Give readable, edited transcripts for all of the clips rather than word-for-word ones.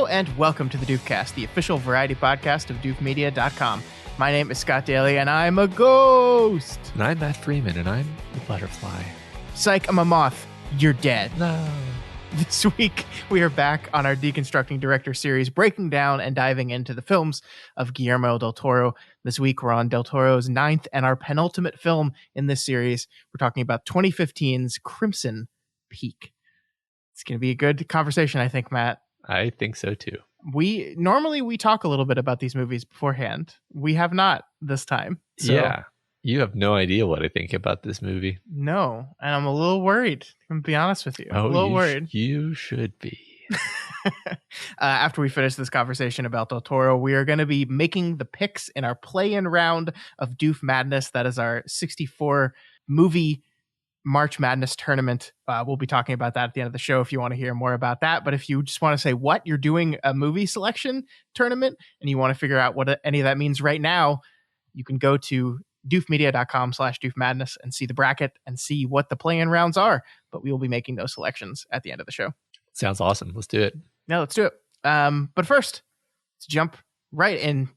Hello and welcome to the Doofcast, the official variety podcast of doofmedia.com. My name is Scott Daly and I'm a ghost. And I'm Matt Freeman and I'm the butterfly. Psych, I'm a moth. You're dead. No. This week, we are back on our Deconstructing Director series, breaking down and diving into the films of Guillermo del Toro. This week, we're on del Toro's 9th and our penultimate film in this series. We're talking about 2015's Crimson Peak. It's going to be a good conversation, I think, Matt. I think so, too. We talk a little bit about these movies beforehand. We have not this time. So. Yeah. You have no idea what I think about this movie. No, and I'm a little worried. I'm going to be honest with you. I'm a little worried. You should be. After we finish this conversation about Del Toro, we are going to be making the picks in our play-in round of Doof Madness. That is our 64 movie March Madness tournament. We'll be talking about that at the end of the show if you want to hear more about that. But if you just want to say what you're doing a movie selection tournament and you want to figure out what any of that means right now, you can go to doofmedia.com/doofmadness and see the bracket and see what the play-in rounds are. But we will be making those selections at the end of the show. Sounds awesome. Let's do it. Yeah, let's do it. But first, let's jump right in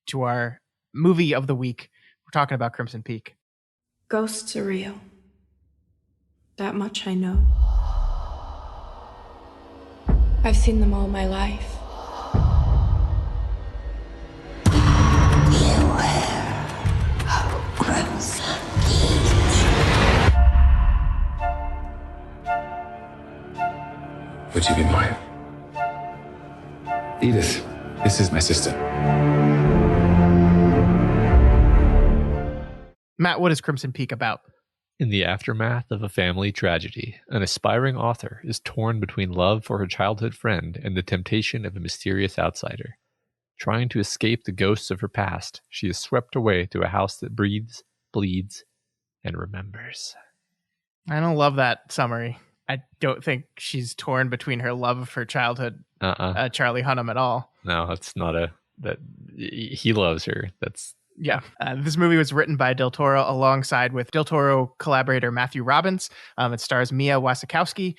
to our movie of the week. We're talking about Crimson Peak. Ghosts are real. That much I know. I've seen them all my life. Would you be mine? Edith, this is my sister. Matt, what is Crimson Peak about? In the aftermath of a family tragedy, an aspiring author is torn between love for her childhood friend and the temptation of a mysterious outsider. Trying to escape the ghosts of her past, she is swept away to a house that breathes, bleeds, and remembers. I don't love that summary. I don't think she's torn between her love of her childhood, Charlie Hunnam, at all. No, it's not that he loves her. That's yeah. This movie was written by Del Toro alongside with Del Toro collaborator Matthew Robbins. It stars Mia Wasikowska,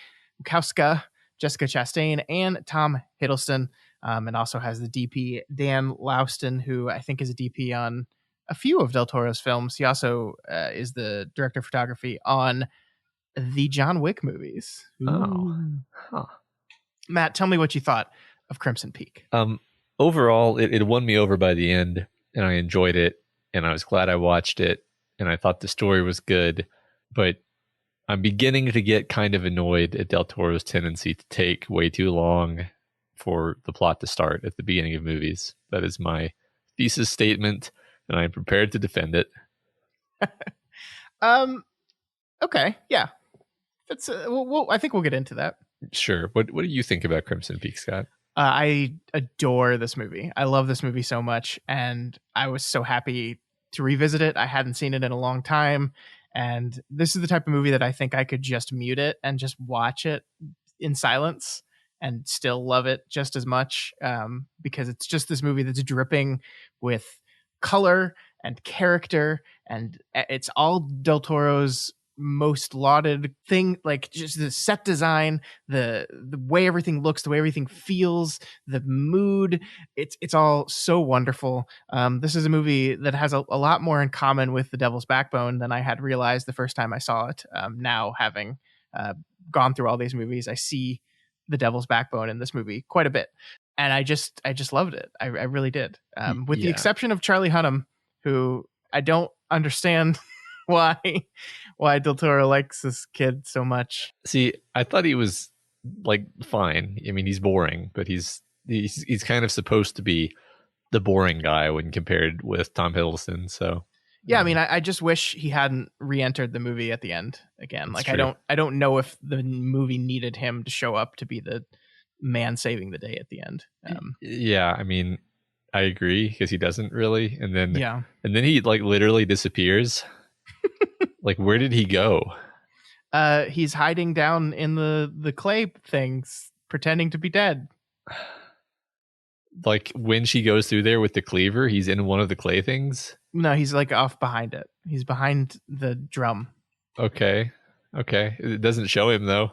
Jessica Chastain, and Tom Hiddleston. And also has the DP Dan Lauston, who I think is a DP on a few of Del Toro's films. He also is the director of photography on the John Wick movies. Oh. Huh. Matt, tell me what you thought of Crimson Peak. Overall, it won me over by the end, and I enjoyed it, and I was glad I watched it, and I thought the story was good, but I'm beginning to get kind of annoyed at Del Toro's tendency to take way too long for the plot to start at the beginning of movies. That is my thesis statement, and I'm prepared to defend it. Okay, yeah. That's I think we'll get into that. Sure. What do you think about Crimson Peak, Scott? I adore this movie. I love this movie so much, and I was so happy to revisit it. I hadn't seen it in a long time, and this is the type of movie that I think I could just mute it and just watch it in silence and still love it just as much, because it's just this movie that's dripping with color and character, and it's all Del Toro's most lauded thing, like just the set design, the way everything looks, the way everything feels, the mood. It's all so wonderful. This is a movie that has a lot more in common with The Devil's Backbone than I had realized the first time I saw it. Now, having gone through all these movies, I see The Devil's Backbone in this movie quite a bit, and I just loved it. I really did. With the exception of Charlie Hunnam, who I don't understand why Del Toro likes this kid so much. See, I thought he was like fine. I mean, he's boring, but he's kind of supposed to be the boring guy when compared with Tom Hiddleston. So yeah, I mean, I just wish he hadn't re-entered the movie at the end again. Like, true. I don't know if the movie needed him to show up to be the man saving the day at the end. Yeah, I mean, I agree, because he doesn't really, and then he like literally disappears. Like, where did he go? He's hiding down in the clay things, pretending to be dead. Like, when she goes through there with the cleaver, he's in one of the clay things? No, he's like off behind it. He's behind the drum. Okay. It doesn't show him, though.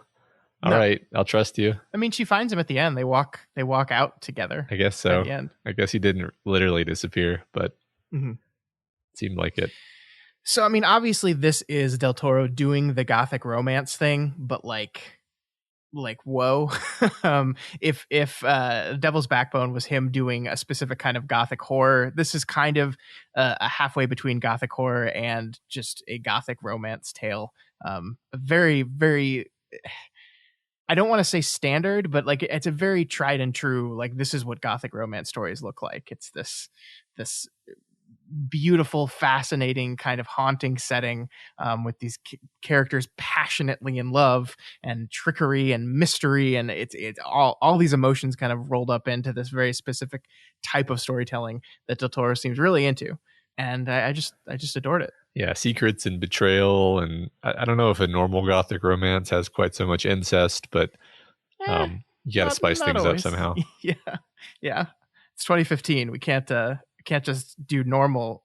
all right, I'll trust you. I mean, she finds him at the end. They walk out together. I guess so. At the end. I guess he didn't literally disappear, but it seemed like it. So, I mean, obviously this is Del Toro doing the gothic romance thing, but like whoa. If Devil's Backbone was him doing a specific kind of gothic horror, this is kind of a halfway between gothic horror and just a gothic romance tale. Very, very, I don't want to say standard, but like it's a very tried and true, like this is what gothic romance stories look like. It's this beautiful, fascinating, kind of haunting setting with these characters passionately in love and trickery and mystery, and it's all these emotions kind of rolled up into this very specific type of storytelling that Del Toro seems really into, and I just adored it. Yeah, secrets and betrayal, and I don't know if a normal gothic romance has quite so much incest, but you got to spice things always up somehow. Yeah. It's 2015. We can't just do normal.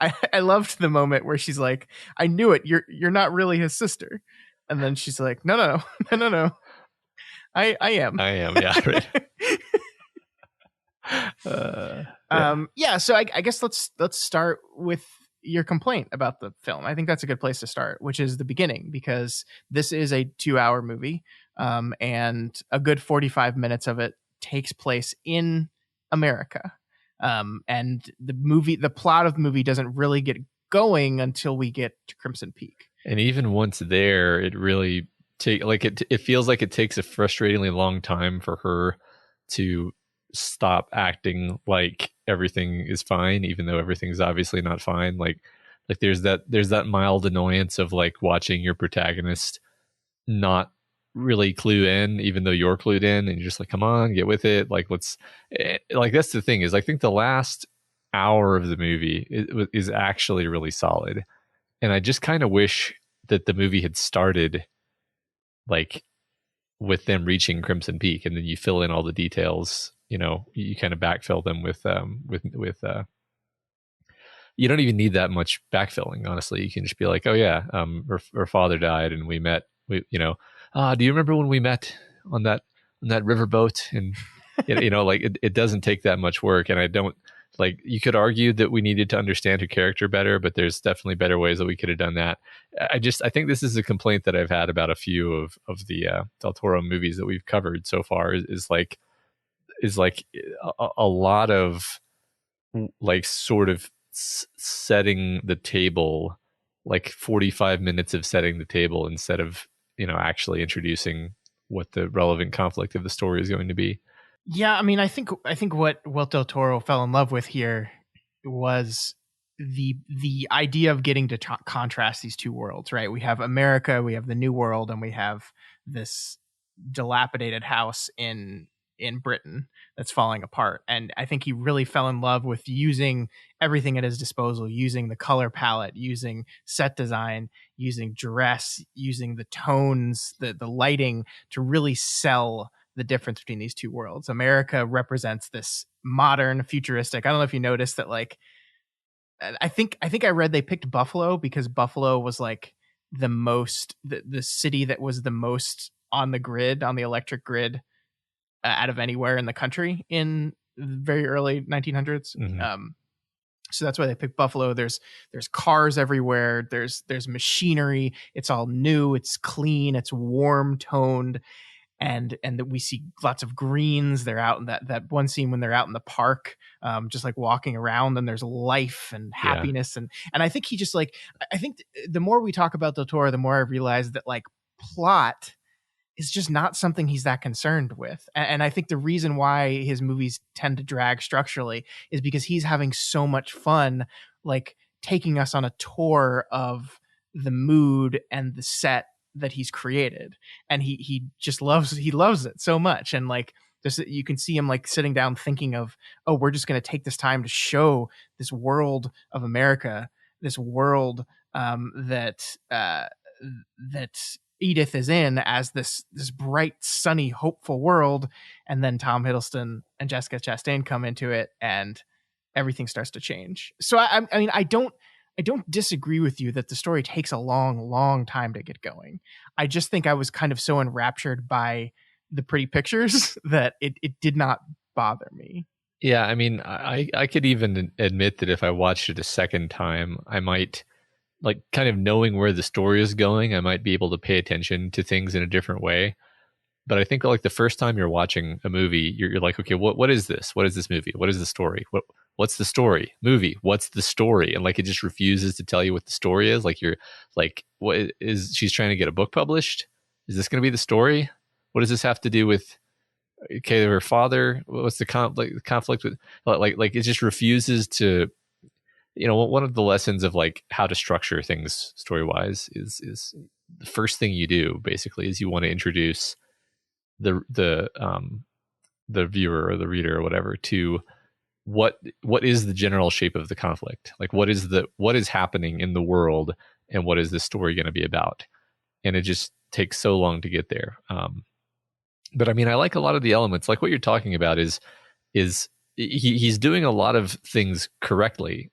I loved the moment where she's like, "I knew it. You're not really his sister," and then she's like, "No. I am. I am. Yeah, right." So I guess let's start with your complaint about the film. I think that's a good place to start, which is the beginning, because this is a 2-hour movie, and a good 45 minutes of it takes place in America. And the plot of the movie doesn't really get going until we get to Crimson Peak. And even once there, it really it feels like it takes a frustratingly long time for her to stop acting like everything is fine, even though everything's obviously not fine. Like there's that mild annoyance of like watching your protagonist not really clue in, even though you're clued in, and you're just like, come on, get with it. Like, let's like, that's the thing, is I think the last hour of the movie is actually really solid, and I just kind of wish that the movie had started like with them reaching Crimson Peak, and then you fill in all the details. You kind of backfill them with you don't even need that much backfilling, honestly. You can just be like, oh yeah, her father died and we met. Do you remember when we met on that riverboat? And like it doesn't take that much work. And I don't like, you could argue that we needed to understand her character better, but there's definitely better ways that we could have done that. I think this is a complaint that I've had about a few of the Del Toro movies that we've covered so far is like a lot of like sort of setting the table, like 45 minutes of setting the table instead of actually introducing what the relevant conflict of the story is going to be. Yeah, I mean, I think what Del Toro fell in love with here was the idea of getting to contrast these two worlds, right? We have America, we have the New World, and we have this dilapidated house in Britain that's falling apart. And I think he really fell in love with using everything at his disposal, using the color palette, using set design, using dress, using the tones, the lighting to really sell the difference between these two worlds. America represents this modern, futuristic. I don't know if you noticed that, like, I think I read they picked Buffalo because Buffalo was like the city that was the most on the grid, on the electric grid, out of anywhere in the country in the very early 1900s. Mm-hmm. So that's why they picked Buffalo. There's cars everywhere. There's machinery. It's all new. It's clean. It's warm toned. And that we see lots of greens. They're out in that one scene when they're out in the park, just like walking around, and there's life and happiness. Yeah. And I think he just like, I think the more we talk about Del Toro, the more I realize that like plot is just not something he's that concerned with. And I think the reason why his movies tend to drag structurally is because he's having so much fun, like taking us on a tour of the mood and the set that he's created. And he loves it so much. And like, just, you can see him like sitting down thinking of, oh, we're just going to take this time to show this world of America, this world that Edith is in, as this bright, sunny, hopeful world. And then Tom Hiddleston and Jessica Chastain come into it, and everything starts to change. So I mean, I don't I don't disagree with you that the story takes a long time to get going. I just think I was kind of so enraptured by the pretty pictures that it did not bother me. Yeah, I mean, I could even admit that if I watched it a second time, I might, like, kind of knowing where the story is going, I might be able to pay attention to things in a different way. But I think like the first time you're watching a movie, you're like, okay, what is this? What is this movie? What is the story? What's the story? Movie? What's the story? And like it just refuses to tell you what the story is. Like you're like, what is she's trying to get a book published? Is this going to be the story? What does this have to do with? Okay, her father. What's the conflict with? Like it just refuses to. One of the lessons of like how to structure things story wise is the first thing you do basically is you want to introduce the viewer or the reader or whatever to what is the general shape of the conflict, like what is happening in the world and what is this story going to be about. And it just takes so long to get there. But I mean, I like a lot of the elements, like what you're talking about is he's doing a lot of things correctly,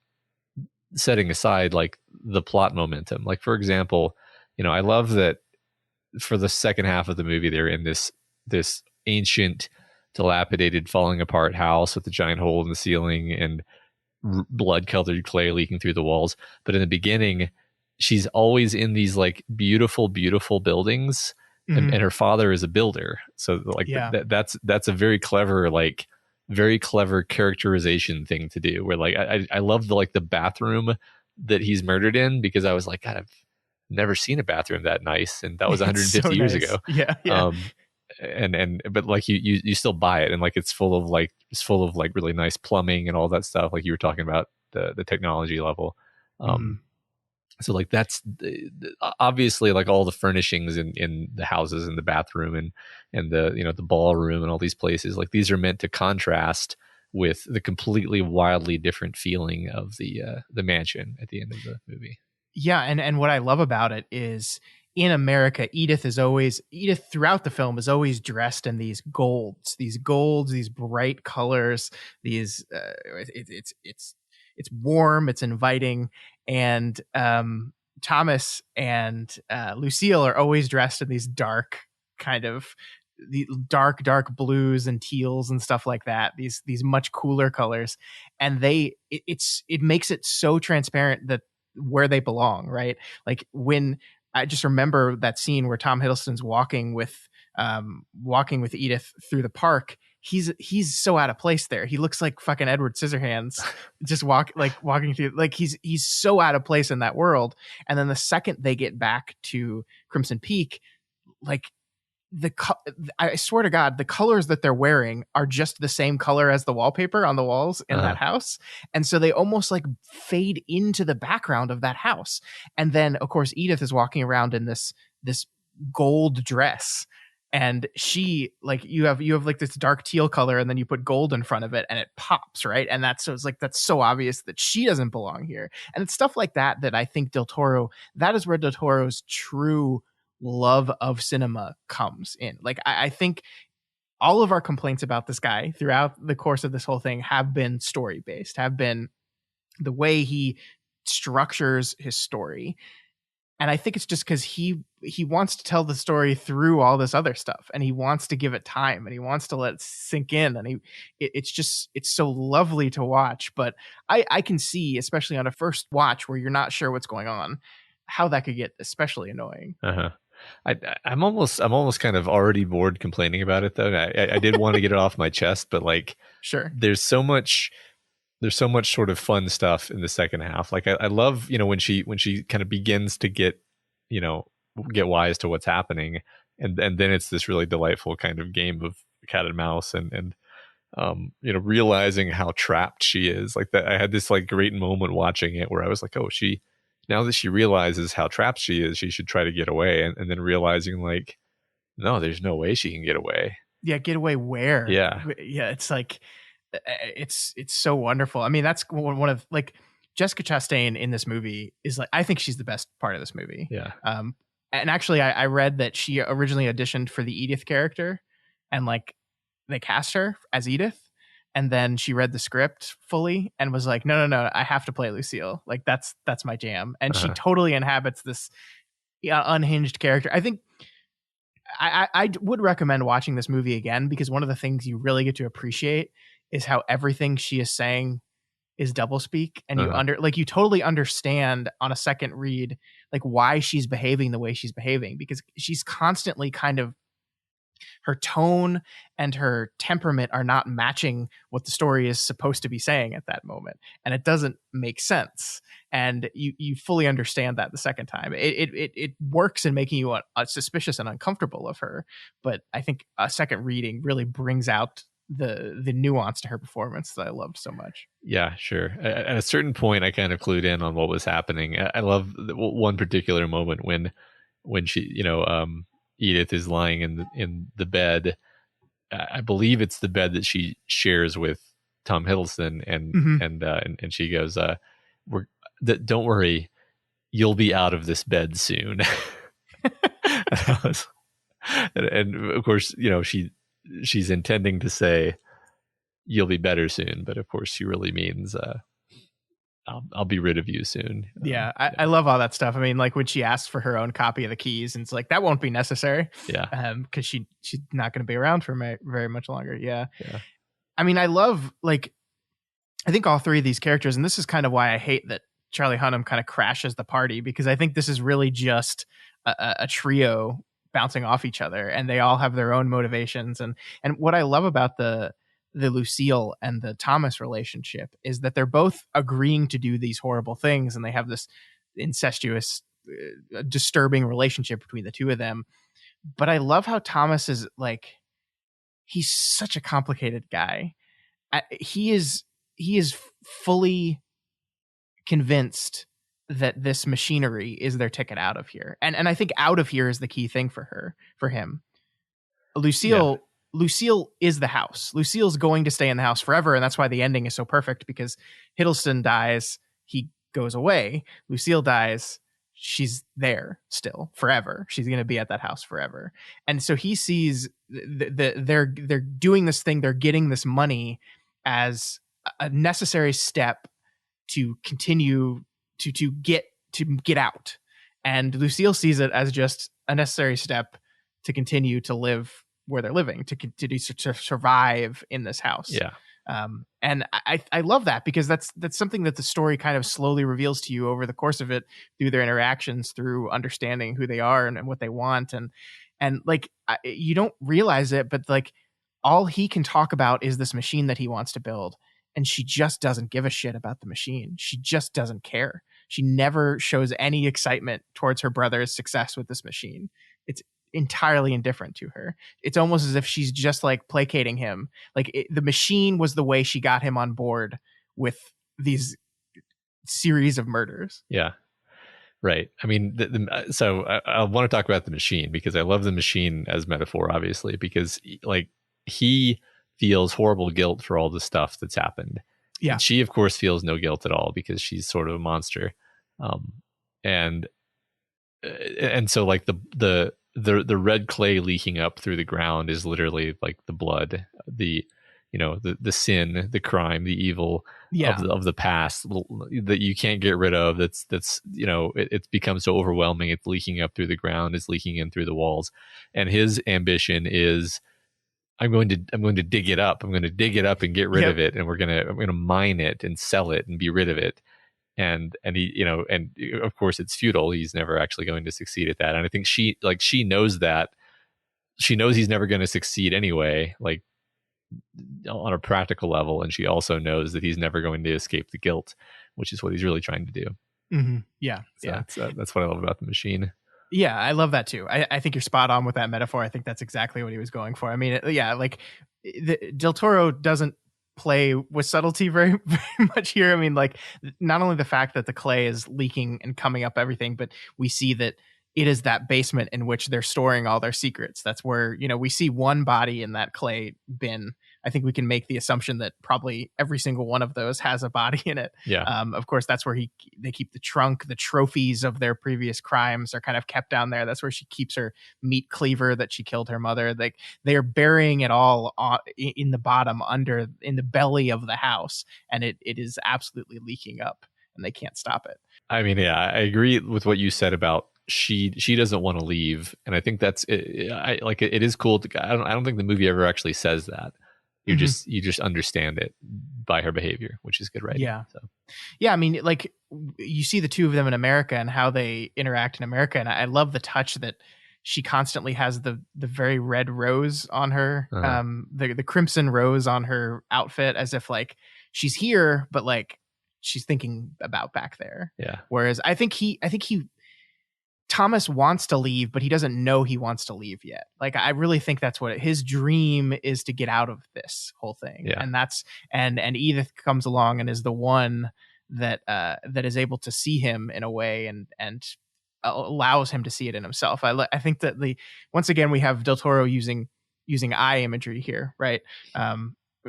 setting aside like the plot momentum. Like for example, I love that for the second half of the movie they're in this ancient, dilapidated, falling apart house with a giant hole in the ceiling and blood-colored clay leaking through the walls. But in the beginning, she's always in these like beautiful buildings, and her father is a builder. So like that's a very clever characterization thing to do. Where like I love the bathroom that he's murdered in, because I was like, God, I've never seen a bathroom that nice, and that was 150 years ago. Yeah. But like you still buy it, and like it's full of like really nice plumbing and all that stuff, like you were talking about the technology level. So like that's obviously like all the furnishings in the houses and the bathroom and the the ballroom and all these places, like these are meant to contrast with the completely wildly different feeling of the mansion at the end of the movie. Yeah, and what I love about it is in America, Edith throughout the film is always dressed in these golds, these bright colors, these it's warm, it's inviting, and Thomas and Lucille are always dressed in these dark kind of the dark blues and teals and stuff like that, these much cooler colors, and it makes it so transparent that where they belong, right? Like when I just remember that scene where Tom Hiddleston's walking with Edith through the park. He's so out of place there. He looks like fucking Edward Scissorhands, just walking through. Like he's so out of place in that world. And then the second they get back to Crimson Peak, like I swear to God, the colors that they're wearing are just the same color as the wallpaper on the walls in that house. And so they almost like fade into the background of that house. And then of course, Edith is walking around in this gold dress. And she like you have like this dark teal color, and then you put gold in front of it and it pops, right? And that's so obvious that she doesn't belong here. And it's stuff like that I think that is where Del Toro's true love of cinema comes in. Like I think all of our complaints about this guy throughout the course of this whole thing have been story based, have been the way he structures his story. And I think it's just because he wants to tell the story through all this other stuff, and he wants to give it time, and he wants to let it sink in, and it's so lovely to watch. But I can see, especially on a first watch where you're not sure what's going on, how that could get especially annoying. I'm almost kind of already bored complaining about it though. I did want to get it off my chest, but like, sure, there's so much sort of fun stuff in the second half. Like I love, when she kind of begins to get wise to what's happening, and then it's this really delightful kind of game of cat and mouse, and realizing how trapped she is. Like that, I had this like great moment watching it where I was like, oh, now that she realizes how trapped she is, she should try to get away, and then realizing like, no, there's no way she can get away. Yeah, get away where? Yeah, it's like it's so wonderful. I mean, that's one of like Jessica Chastain in this movie is like, I think she's the best part of this movie. Yeah. And actually I read that she originally auditioned for the Edith character, and like they cast her as Edith, and then she read the script fully and was like, no, I have to play Lucille. Like that's my jam. And she totally inhabits this unhinged character. I think I would recommend watching this movie again, because one of the things you really get to appreciate is how everything she is saying is doublespeak, and you totally understand on a second read like why she's behaving the way she's behaving, because she's constantly kind of, her tone and her temperament are not matching what the story is supposed to be saying at that moment, and it doesn't make sense. And you fully understand that the second time. It works in making you suspicious and uncomfortable of her, but I think a second reading really brings out the nuance to her performance that I loved so much. Yeah, sure. At a certain point, I kind of clued in on what was happening. I love one particular moment when she, Edith is lying in the bed. I believe it's the bed that she shares with Tom Hiddleston, and she goes, "Don't worry, you'll be out of this bed soon." and of course, she's intending to say, "You'll be better soon," but of course, she really means, I'll be rid of you soon. Yeah, I love all that stuff. I mean, like when she asks for her own copy of the keys, and it's like, that won't be necessary. Yeah. Because she's not going to be around for very much longer. Yeah. I mean, I love, like, I think all three of these characters, and this is kind of why I hate that Charlie Hunnam kind of crashes the party, because I think this is really just a trio bouncing off each other, and they all have their own motivations. And what I love about the Lucille and the Thomas relationship is that they're both agreeing to do these horrible things, and they have this incestuous, disturbing relationship between the two of them. But I love how Thomas is like, he's such a complicated guy. He is fully convinced that this machinery is their ticket out of here. And I think out of here is the key thing for him. Lucille is the house. Lucille's going to stay in the house forever, and that's why the ending is so perfect, because Hiddleston dies, he goes away. Lucille dies, she's there still forever. She's going to be at that house forever. And so he sees they're doing this thing, they're getting this money as a necessary step to continue to get out. And Lucille sees it as just a necessary step to continue to live where they're living, to survive in this house. Yeah. And I love that, because that's something that the story kind of slowly reveals to you over the course of it, through their interactions, through understanding who they are and what they want. And like, you don't realize it, but like, all he can talk about is this machine that he wants to build. And she just doesn't give a shit about the machine. She just doesn't care. She never shows any excitement towards her brother's success with this machine. It's entirely indifferent to her. It's almost as if she's just like placating him. Like the machine was the way she got him on board with these series of murders. Yeah. Right. I mean, so I want to talk about the machine, because I love the machine as metaphor, obviously, because like he feels horrible guilt for all the stuff that's happened. Yeah. And she, of course, feels no guilt at all, because she's sort of a monster. And so like the red clay leaking up through the ground is literally like the blood, the sin, the crime, the evil of the past that you can't get rid of. That's it's become so overwhelming. It's leaking up through the ground, it's leaking in through the walls. And his ambition is, I'm going to dig it up. I'm going to dig it up and get rid of it. And I'm going to mine it and sell it and be rid of it. And he, and of course it's futile. He's never actually going to succeed at that. And I think she knows that. She knows he's never going to succeed anyway, like on a practical level. And she also knows that he's never going to escape the guilt, which is what he's really trying to do. Mm-hmm. Yeah. So that's what I love about the machine. Yeah, I love that too. I think you're spot on with that metaphor. I think that's exactly what he was going for. I mean, like Del Toro doesn't play with subtlety very, very much here. I mean, like, not only the fact that the clay is leaking and coming up everything, but we see that it is that basement in which they're storing all their secrets. That's where, we see one body in that clay bin. I think we can make the assumption that probably every single one of those has a body in it. Yeah. Of course, that's where they keep the trunk. The trophies of their previous crimes are kind of kept down there. That's where she keeps her meat cleaver that she killed her mother. They are burying it all in the bottom, in the belly of the house, and it is absolutely leaking up, and they can't stop it. I mean, yeah, I agree with what you said about she doesn't want to leave, and I think that's it is cool. I don't think the movie ever actually says that. You just understand it by her behavior, which is good writing. Yeah. So. Yeah, I mean, like, you see the two of them in America and how they interact in America, and I love the touch that she constantly has the very red rose on her, the crimson rose on her outfit, as if like she's here, but like she's thinking about back there. Yeah. Whereas I think Thomas wants to leave, but he doesn't know he wants to leave yet. Like, I really think that's what his dream is, to get out of this whole thing. Yeah. And that's, and Edith comes along and is the one that is able to see him in a way and allows him to see it in himself. I think that once again, we have Del Toro using eye imagery here, right?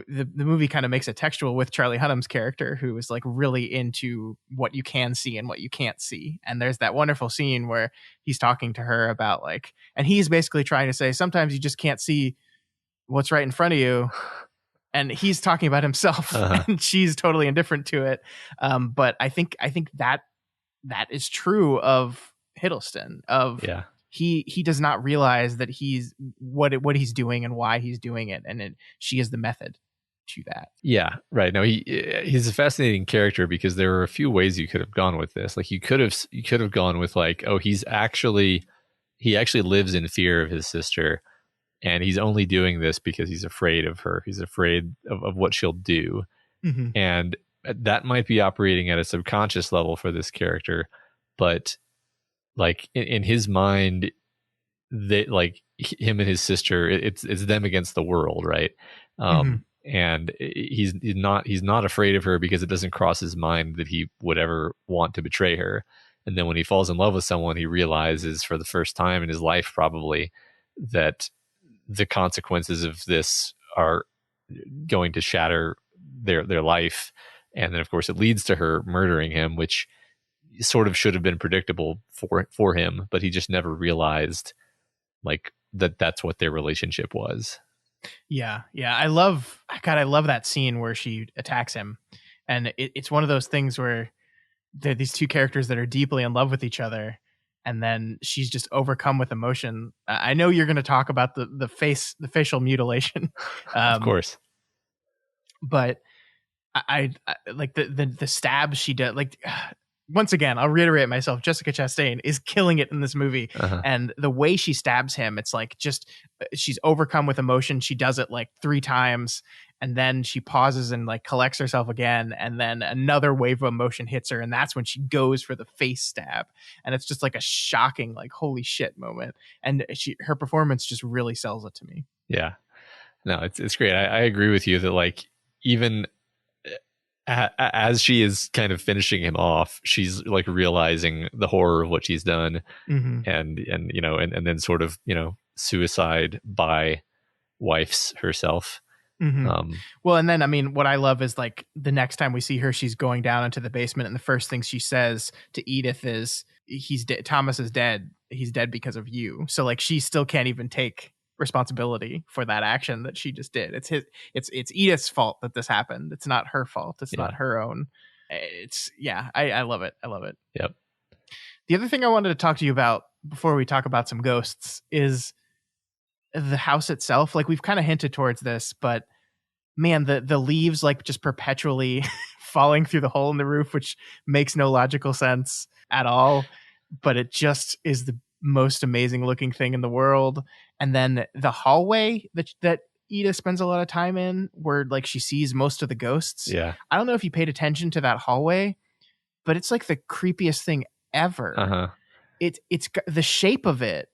The movie kind of makes it textual with Charlie Hunnam's character, who is like really into what you can see and what you can't see. And there's that wonderful scene where he's talking to her about like, and he's basically trying to say, sometimes you just can't see what's right in front of you. And he's talking about himself, and she's totally indifferent to it. But I think that is true of Hiddleston. He does not realize that he's what he's doing and why he's doing it, and she is the method to that. Yeah, right. No, he's a fascinating character because there are a few ways you could have gone with this. Like you could have gone with like, oh, he actually lives in fear of his sister, and he's only doing this because he's afraid of her. He's afraid of what she'll do, and that might be operating at a subconscious level for this character, but like in his mind, they like him and his sister, it's them against the world, right? And he's not afraid of her because it doesn't cross his mind that he would ever want to betray her. And then when he falls in love with someone, he realizes for the first time in his life probably that the consequences of this are going to shatter their life. And then of course it leads to her murdering him, which sort of should have been predictable for him, but he just never realized like that's what their relationship was. Yeah. I love that scene where she attacks him, and it's one of those things where there are these two characters that are deeply in love with each other, and then she's just overcome with emotion. I know you're going to talk about the facial mutilation, of course, but I like the stab she did. Like, once again, I'll reiterate myself, Jessica Chastain is killing it in this movie. And the way she stabs him, it's like just she's overcome with emotion. She does it like 3 times, and then she pauses and like collects herself again, and then another wave of emotion hits her, and that's when she goes for the face stab. And it's just like a shocking, like, holy shit moment. And her performance just really sells it to me. Yeah. No, it's great. I agree with you that like even as she is kind of finishing him off, she's like realizing the horror of what she's done, and you know, and then sort of, you know, suicide by wifes herself. Well, and then I mean, what I love is like the next time we see her, she's going down into the basement, and the first thing she says to Edith is, Thomas is dead. He's dead because of you. So like she still can't even take responsibility for that action that she just did. It's Edith's fault that this happened. It's not her fault. It's not her own. I love it. Yep. The other thing I wanted to talk to you about before we talk about some ghosts is the house itself. Like, we've kind of hinted towards this, but man, the leaves like just perpetually falling through the hole in the roof, which makes no logical sense at all, but it just is the most amazing looking thing in the world. And then the hallway that Edith spends a lot of time in, where like she sees most of the ghosts. Yeah. I don't know if you paid attention to that hallway, but it's like the creepiest thing ever. It's the shape of it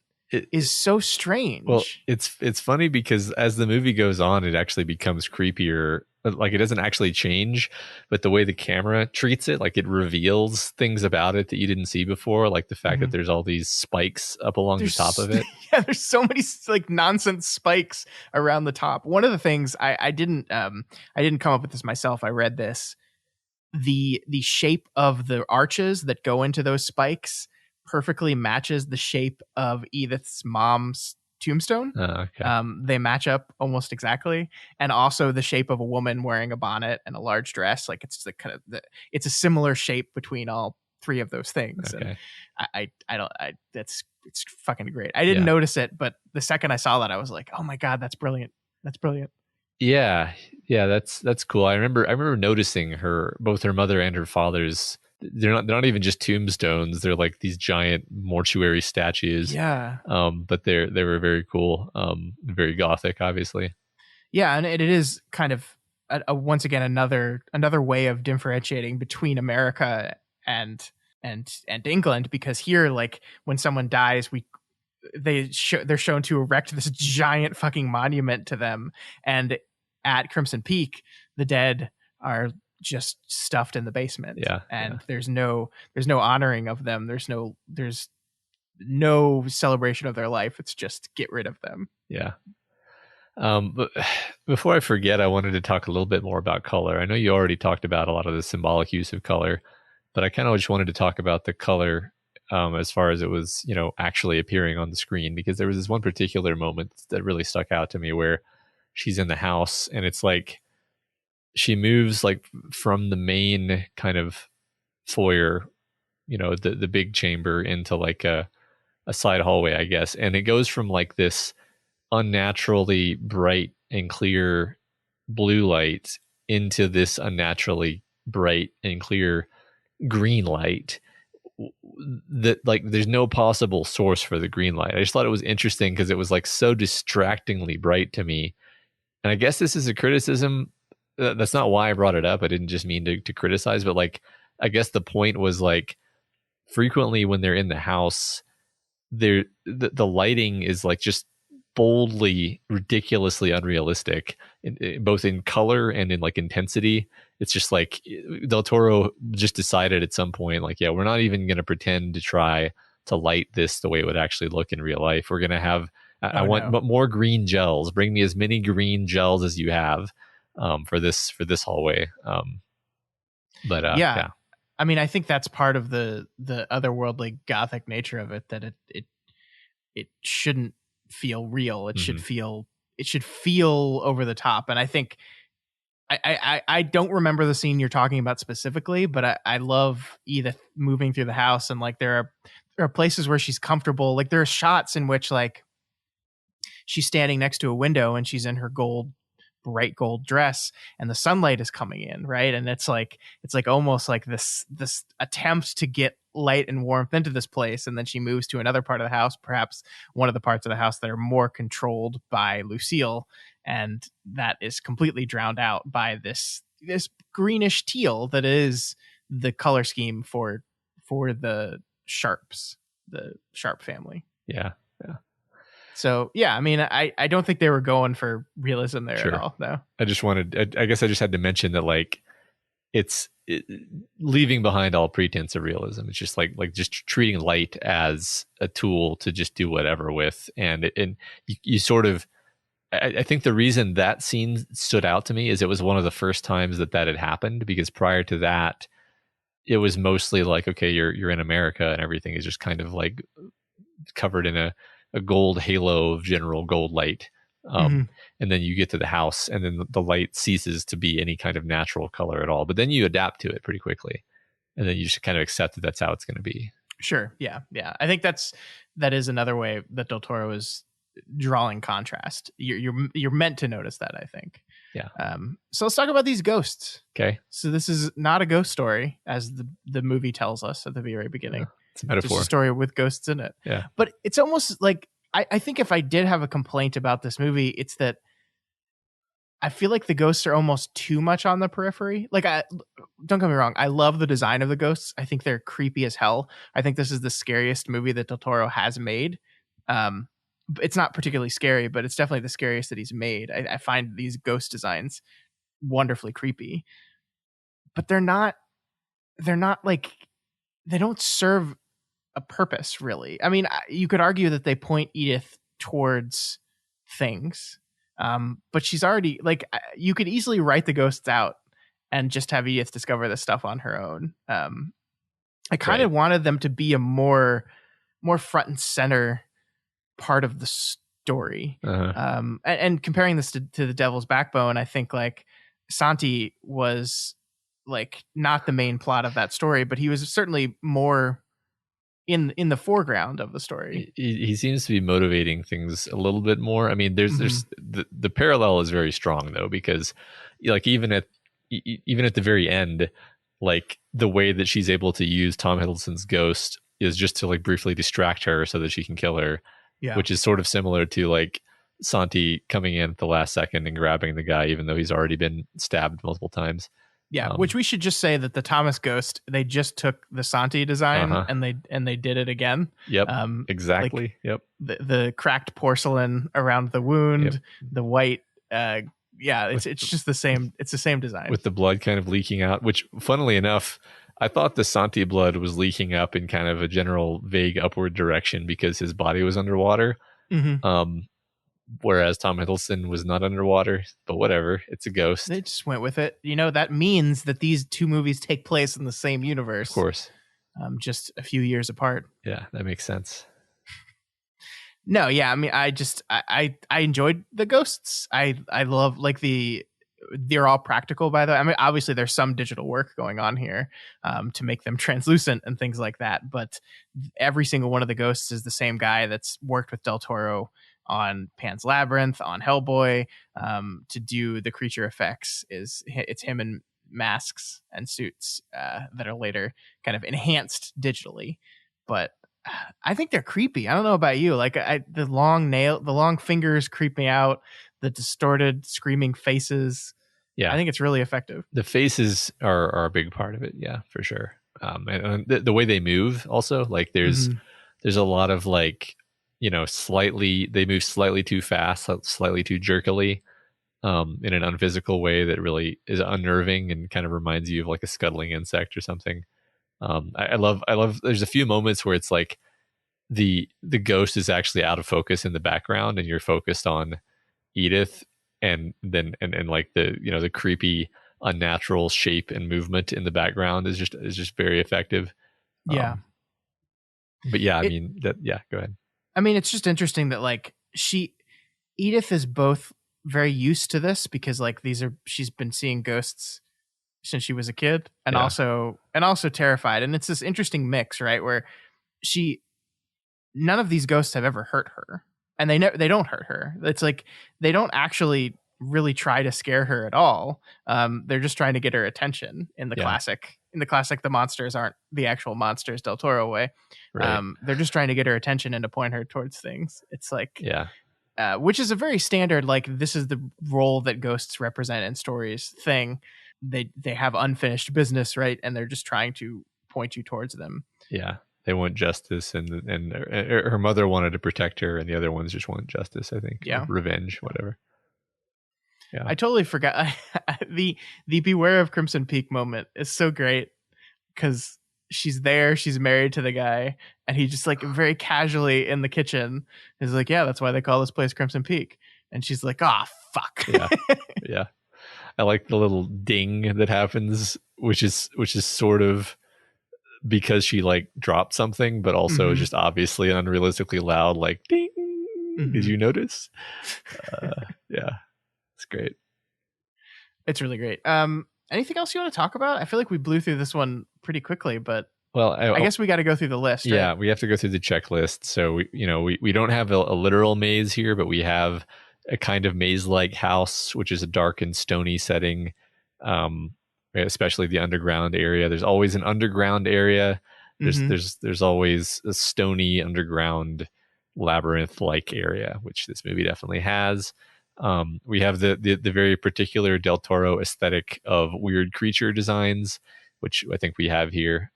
is so strange. Well, it's funny because as the movie goes on, it actually becomes creepier. Like it doesn't actually change, but the way the camera treats it, like it reveals things about it that you didn't see before, like the fact that there's all these spikes up along the top of it. Yeah, there's so many like nonsense spikes around the top. One of the things I didn't come up with this myself. I read this. The shape of the arches that go into those spikes perfectly matches the shape of Edith's mom's tombstone. Okay. They match up almost exactly, and also the shape of a woman wearing a bonnet and a large dress. Like it's it's a similar shape between all three of those things. Okay. And it's fucking great. I didn't notice it, but the second I saw that, I was like, oh my God, that's brilliant. That's brilliant. Yeah, that's cool. I remember noticing both her mother and her father's. They're not even just tombstones. They're like these giant mortuary statues. Yeah. But they were very cool. Very gothic, obviously. Yeah, and it is kind of once again another way of differentiating between America and England, because here, like when someone dies, they're shown to erect this giant fucking monument to them, and at Crimson Peak, the dead are just stuffed in the basement. There's no honoring of them. There's no celebration of their life. It's just get rid of them. Yeah. But before I forget, I wanted to talk a little bit more about color. I know you already talked about a lot of the symbolic use of color, but I kind of just wanted to talk about the color as far as it was, actually appearing on the screen, because there was this one particular moment that really stuck out to me where she's in the house and it's like she moves like from the main kind of foyer, the big chamber, into like a side hallway, I guess. And it goes from like this unnaturally bright and clear blue light into this unnaturally bright and clear green light that like there's no possible source for the green light. I just thought it was interesting because it was like so distractingly bright to me. And I guess this is a criticism. That's not why I brought it up. I didn't just mean to criticize, but like, I guess the point was like frequently when they're in the house, the lighting is like just boldly, ridiculously unrealistic, both in color and in like intensity. It's just like Del Toro just decided at some point, like, yeah, we're not even going to pretend to try to light this the way it would actually look in real life. We're going to have, I want more green gels. Bring me as many green gels as you have for this hallway. Yeah. I mean, I think that's part of the otherworldly gothic nature of it, that it shouldn't feel real. It should feel over the top. And I think I don't remember the scene you're talking about specifically, but I love Edith moving through the house, and like there are places where she's comfortable. Like there are shots in which like she's standing next to a window and she's in her bright gold dress and the sunlight is coming in, right? And it's like almost like this attempt to get light and warmth into this place, and then she moves to another part of the house, perhaps one of the parts of the house that are more controlled by Lucille, and that is completely drowned out by this greenish teal that is the color scheme for the Sharps, the Sharp family. Yeah. So, yeah, I mean, I don't think they were going for realism there at all, though. I guess I just had to mention that, like, it's leaving behind all pretense of realism. It's just like just treating light as a tool to just do whatever with. And you sort of, I think the reason that scene stood out to me is it was one of the first times that had happened, because prior to that, it was mostly like, okay, you're in America and everything is just kind of like covered in a gold halo of general gold light. And then you get to the house and then the light ceases to be any kind of natural color at all. But then you adapt to it pretty quickly. And then you just kind of accept that that's how it's going to be. Sure. Yeah. I think that is another way that Del Toro is drawing contrast. You're meant to notice that, I think. Yeah. So let's talk about these ghosts. Okay. So this is not a ghost story, as the movie tells us at the very beginning. Yeah. It's a metaphor. It's a story with ghosts in it. Yeah. But it's almost like, I think if I did have a complaint about this movie, it's that I feel like the ghosts are almost too much on the periphery. Like, don't get me wrong, I love the design of the ghosts. I think they're creepy as hell. I think this is the scariest movie that Del Toro has made. It's not particularly scary, but it's definitely the scariest that he's made. I find these ghost designs wonderfully creepy, but they're not like, they don't serve a purpose really. I mean, you could argue that they point Edith towards things, but she's already like, you could easily write the ghosts out and just have Edith discover this stuff on her own. I kind of wanted them to be a more front and center part of the story. And comparing this to the Devil's Backbone, I think like Santi was like not the main plot of that story, but he was certainly more in the foreground of the story. He seems to be motivating things a little bit more. I mean, there's the parallel is very strong though, because like even at the very end, like the way that she's able to use Tom Hiddleston's ghost is just to like briefly distract her so that she can kill her, which is sort of similar to like Santi coming in at the last second and grabbing the guy, even though he's already been stabbed multiple times. Yeah, which we should just say that the Thomas ghost, they just took the Santi design and they did it again. Yep, exactly. Like the cracked porcelain around the wound, the white. It's just the same. It's the same design with the blood kind of leaking out. Which, funnily enough, I thought the Santi blood was leaking up in kind of a general vague upward direction because his body was underwater. Whereas Tom Hiddleston was not underwater, but whatever, it's a ghost. They just went with it. You know, that means that these two movies take place in the same universe. Of course. Just a few years apart. Yeah, that makes sense. No, yeah, I mean, I enjoyed the ghosts. I love like they're all practical by the way. I mean, obviously there's some digital work going on here to make them translucent and things like that, but every single one of the ghosts is the same guy that's worked with Del Toro on Pan's Labyrinth, on Hellboy, to do the creature effects. It's him in masks and suits that are later kind of enhanced digitally, but I think they're creepy. I don't know about you. Like the long fingers creep me out. The distorted screaming faces. Yeah, I think it's really effective. The faces are a big part of it. Yeah, for sure. And the way they move also, like there's a lot of like, you know, they move slightly too fast, slightly too jerkily, in an unphysical way that really is unnerving and kind of reminds you of like a scuttling insect or something. I love there's a few moments where it's like the ghost is actually out of focus in the background and you're focused on Edith, and then like the, you know, the creepy unnatural shape and movement in the background is just very effective. But yeah, go ahead. I mean, it's just interesting that like Edith is both very used to this because like she's been seeing ghosts since she was a kid, and also terrified. And it's this interesting mix, right? Where none of these ghosts have ever hurt her, and they don't hurt her. It's like they don't actually really try to scare her at all. They're just trying to get her attention in the classic. In the classic, the monsters aren't the actual monsters Del Toro way. Right. They're just trying to get her attention and to point her towards things. It's like, which is a very standard, like this is the role that ghosts represent in stories thing. They have unfinished business, right? And they're just trying to point you towards them. Yeah. They want justice, and her mother wanted to protect her, and the other ones just want justice, I think. Yeah. Revenge, whatever. Yeah. I totally forgot the Beware of Crimson Peak moment is so great because she's there, she's married to the guy, and he just like very casually in the kitchen is like, yeah, that's why they call this place Crimson Peak. And she's like, oh, fuck. Yeah. Yeah. I like the little ding that happens, which is sort of because she like dropped something, but also just obviously an unrealistically loud like ding. Did you notice? Yeah. It's great. It's really great. Anything else you want to talk about? I feel like we blew through this one pretty quickly, but I guess we got to go through the list. Right? Yeah, we have to go through the checklist. So we don't have a literal maze here, but we have a kind of maze-like house, which is a dark and stony setting, especially the underground area. There's always an underground area. There's always a stony underground labyrinth-like area, which this movie definitely has. We have the very particular Del Toro aesthetic of weird creature designs, which I think we have here.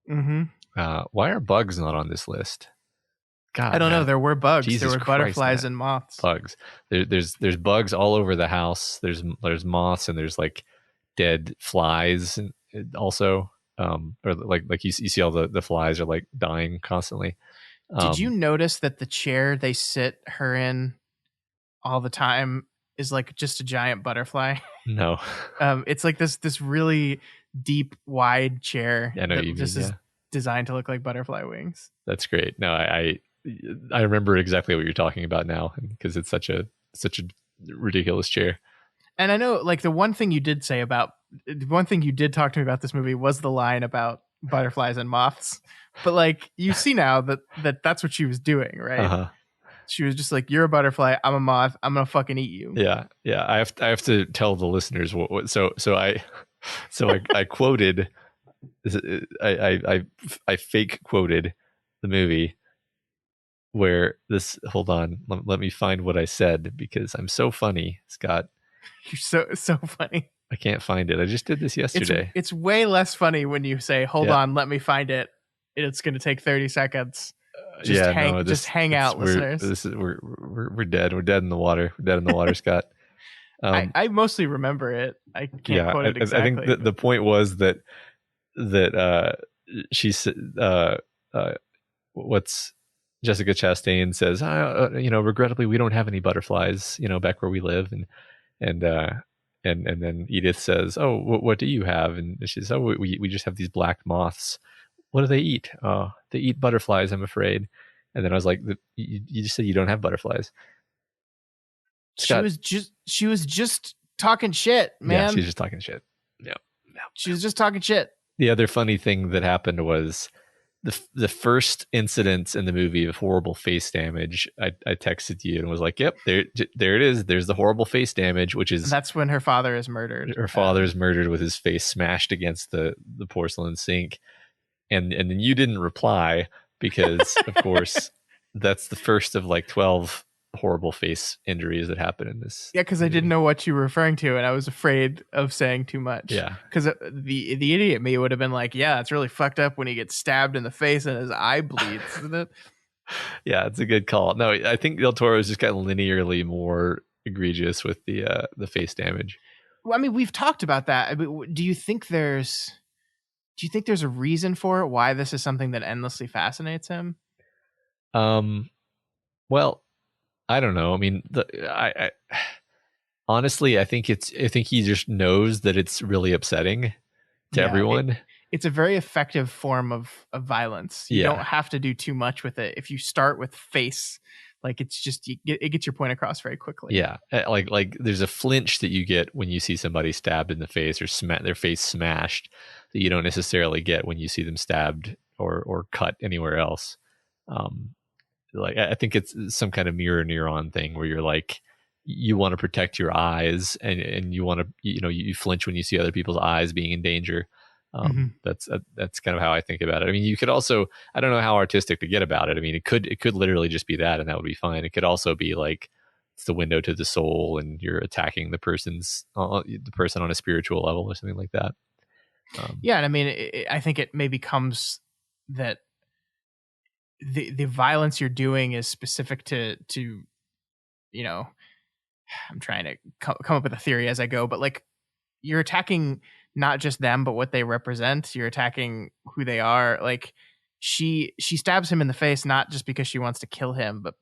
Why are bugs not on this list? God, I don't know. no. There were bugs. Jesus there were Christ, butterflies Matt. and moths. Bugs. There's bugs all over the house. There's moths, and there's like dead flies, and also or like you see all the flies are like dying constantly. Did you notice that the chair they sit her in all the time is like just a giant butterfly? No. It's like this really deep, wide chair I know that what you just mean, is yeah. designed to look like butterfly wings. That's great. No, I remember exactly what you're talking about now, because it's such a ridiculous chair. And I know, like, the one thing you did talk to me about this movie was the line about butterflies and moths. But like, you see now that's what she was doing, right? Uh-huh. She was just like, "You're a butterfly. I'm a moth. I'm gonna fucking eat you." Yeah. I have to tell the listeners what I quoted. I fake quoted the movie where this. Hold on, let me find what I said, because I'm so funny, Scott. You're so funny. I can't find it. I just did this yesterday. It's way less funny when you say, "Hold on, let me find it." It's going to take 30 seconds. Just hang out, listeners. We're dead. We're dead in the water. We're dead in the water, Scott. I mostly remember it. I can't quote it exactly. I think the point was that she said, what's Jessica Chastain says, regrettably we don't have any butterflies, back where we live, and then Edith says, "Oh, what do you have?" And she says, "Oh, we just have these black moths." "What do they eat?" "Oh, they eat butterflies, I'm afraid." And then I was like, "You just said you don't have butterflies." Scott, she was just talking shit, man. Yeah, she's just talking shit. Yeah. She was just talking shit. The other funny thing that happened was the first incidents in the movie of horrible face damage. I texted you and was like, "Yep, there it is. There's the horrible face damage," which is, and that's when her father is murdered. Her father is murdered with his face smashed against the porcelain sink, and then you didn't reply because, of course, that's the first of like 12 horrible face injuries that happen in this. Yeah, because I didn't know what you were referring to, and I was afraid of saying too much. Yeah, because the idiot me would have been like, "Yeah, it's really fucked up when he gets stabbed in the face and his eye bleeds, isn't it?" Yeah, it's a good call. No, I think Del Toro is just got linearly more egregious with the face damage. Well, I mean, we've talked about that. Do you think there's a reason for it? Why this is something that endlessly fascinates him? Well, I don't know. I mean, I honestly, I think he just knows that it's really upsetting to everyone. It's a very effective form of violence. You don't have to do too much with it. If you start with face, like, it's just it gets your point across very quickly. Yeah, like there's a flinch that you get when you see somebody stabbed in the face or their face smashed that you don't necessarily get when you see them stabbed or cut anywhere else. Like, I think it's some kind of mirror neuron thing where you're like, you want to protect your eyes and you want to, you flinch when you see other people's eyes being in danger. That's kind of how I think about it. I mean, you could also, I don't know how artistic to get about it. I mean, it could literally just be that, and that would be fine. It could also be like, it's the window to the soul and you're attacking the person on a spiritual level or something like that. Yeah. And I mean, I think it maybe comes that the violence you're doing is specific to I'm trying to come up with a theory as I go, but like, you're attacking not just them, but what they represent. You're attacking who they are. Like, she stabs him in the face, not just because she wants to kill him, but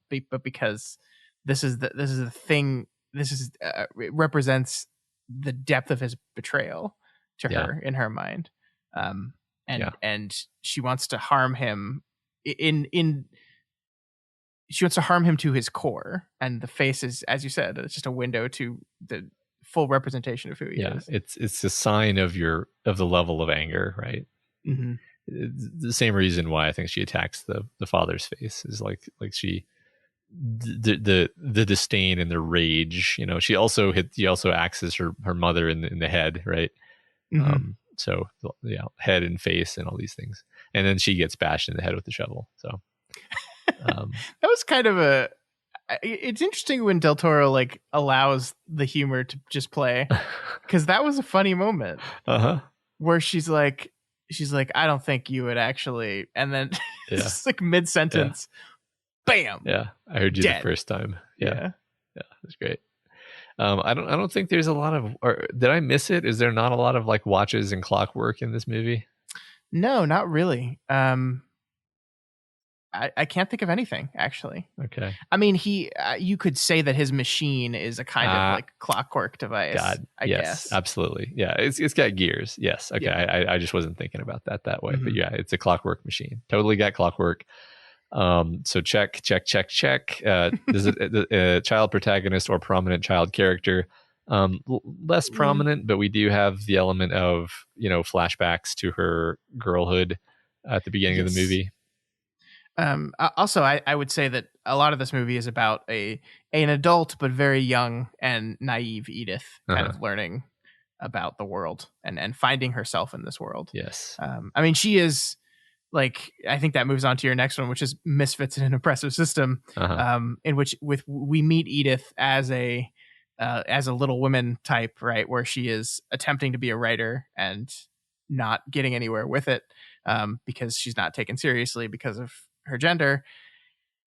because this is the thing. It represents the depth of his betrayal to her in her mind. And she wants to harm him she wants to harm him to his core, and the face is, as you said, it's just a window to the full representation of who he is. It's a sign of the level of anger, right? Mm-hmm. The same reason why I think she attacks the father's face is like she the disdain and the rage. She also axes her mother in the head, right? Mm-hmm. So yeah, head and face and all these things, and then she gets bashed in the head with the shovel. So that was kind of it's interesting when Del Toro like allows the humor to just play, because that was a funny moment where she's like, "I don't think you would actually," and then just like mid-sentence, bam. Yeah, I heard you Dead. the first time. Yeah, Yeah. that's great. I don't think there's a lot of. Or did I miss it? Is there not a lot of like watches and clockwork in this movie? No, not really. I can't think of anything actually. Okay. I mean, you could say that his machine is a kind of like clockwork device. God, I yes, guess. absolutely. Yeah, it's got gears. Yes. Okay. Yeah. I just wasn't thinking about that way. But Mhm. yeah, it's a clockwork machine. Totally got clockwork. So check. Does it a child protagonist or prominent child character? Less prominent, but we do have the element of flashbacks to her girlhood at the beginning of the movie. Also, I would say that a lot of this movie is about an adult but very young and naive Edith kind of learning about the world and finding herself in this world. Yes. I mean, she is like, I think that moves on to your next one, which is Misfits in an Oppressive System, in which we meet Edith as a Little Women type, right, where she is attempting to be a writer and not getting anywhere with it because she's not taken seriously because of her gender.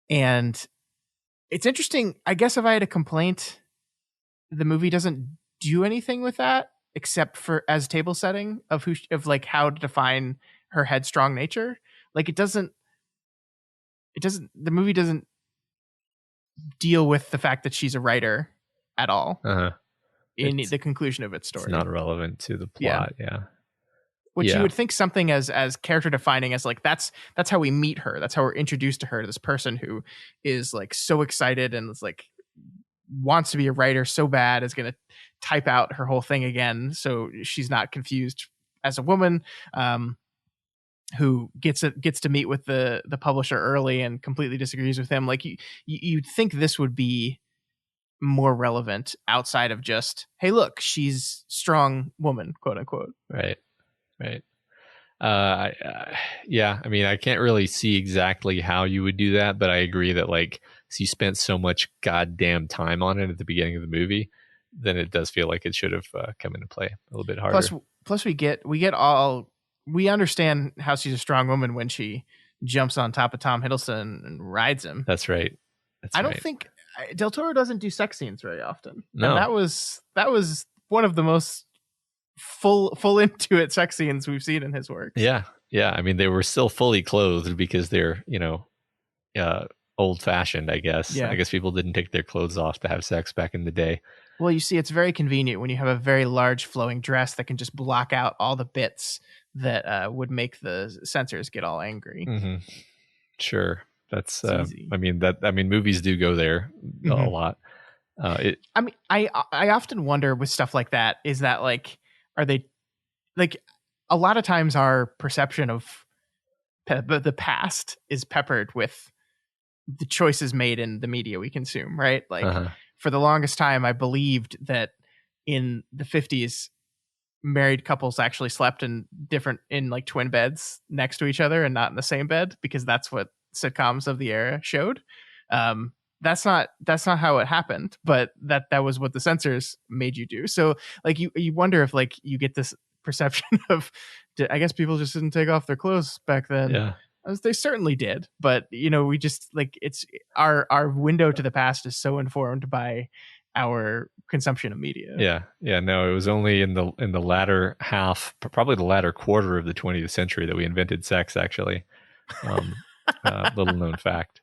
And it's interesting. I guess if I had a complaint, the movie doesn't do anything with that except for as table setting of like how to define her headstrong nature. Like the movie doesn't deal with the fact that she's a writer at all in the conclusion of its story. It's not relevant to the plot. Yeah. Which you would think something as character defining as like that's how we meet her. That's how we're introduced to her, this person who is like so excited and is like wants to be a writer so bad is going to type out her whole thing again so she's not confused as a woman who gets to meet with the publisher early and completely disagrees with him. Like you'd think this would be more relevant outside of just, hey, look, she's strong woman, quote unquote. Right. Yeah, I mean, I can't really see exactly how you would do that, but I agree that like, you spent so much goddamn time on it at the beginning of the movie, then it does feel like it should have come into play a little bit harder. Plus we understand how she's a strong woman when she jumps on top of Tom Hiddleston and rides him. That's right. I don't think Del Toro doesn't do sex scenes very often. No, and that was one of the most full into it sex scenes we've seen in his work. Yeah. I mean, they were still fully clothed because they're old fashioned, I guess. Yeah. I guess people didn't take their clothes off to have sex back in the day. Well, you see, it's very convenient when you have a very large flowing dress that can just block out all the bits that would make the censors get all angry. Mm-hmm. Sure. That's I mean movies do go there a lot. I mean, I often wonder with stuff like that, is that like, are they like, a lot of times our perception of the past is peppered with the choices made in the media we consume, right? Like for the longest time, I believed that in the 50s, married couples actually slept in like twin beds next to each other and not in the same bed, because that's what sitcoms of the era showed. That's not how it happened, but that was what the censors made you do. So like you wonder if like you get this perception of, I guess people just didn't take off their clothes back then. Yeah. They certainly did, but we just like, it's our window to the past is so informed by our consumption of media. Yeah. No, it was only in the latter half, probably the latter quarter of the 20th century, that we invented sex. Actually, little known fact.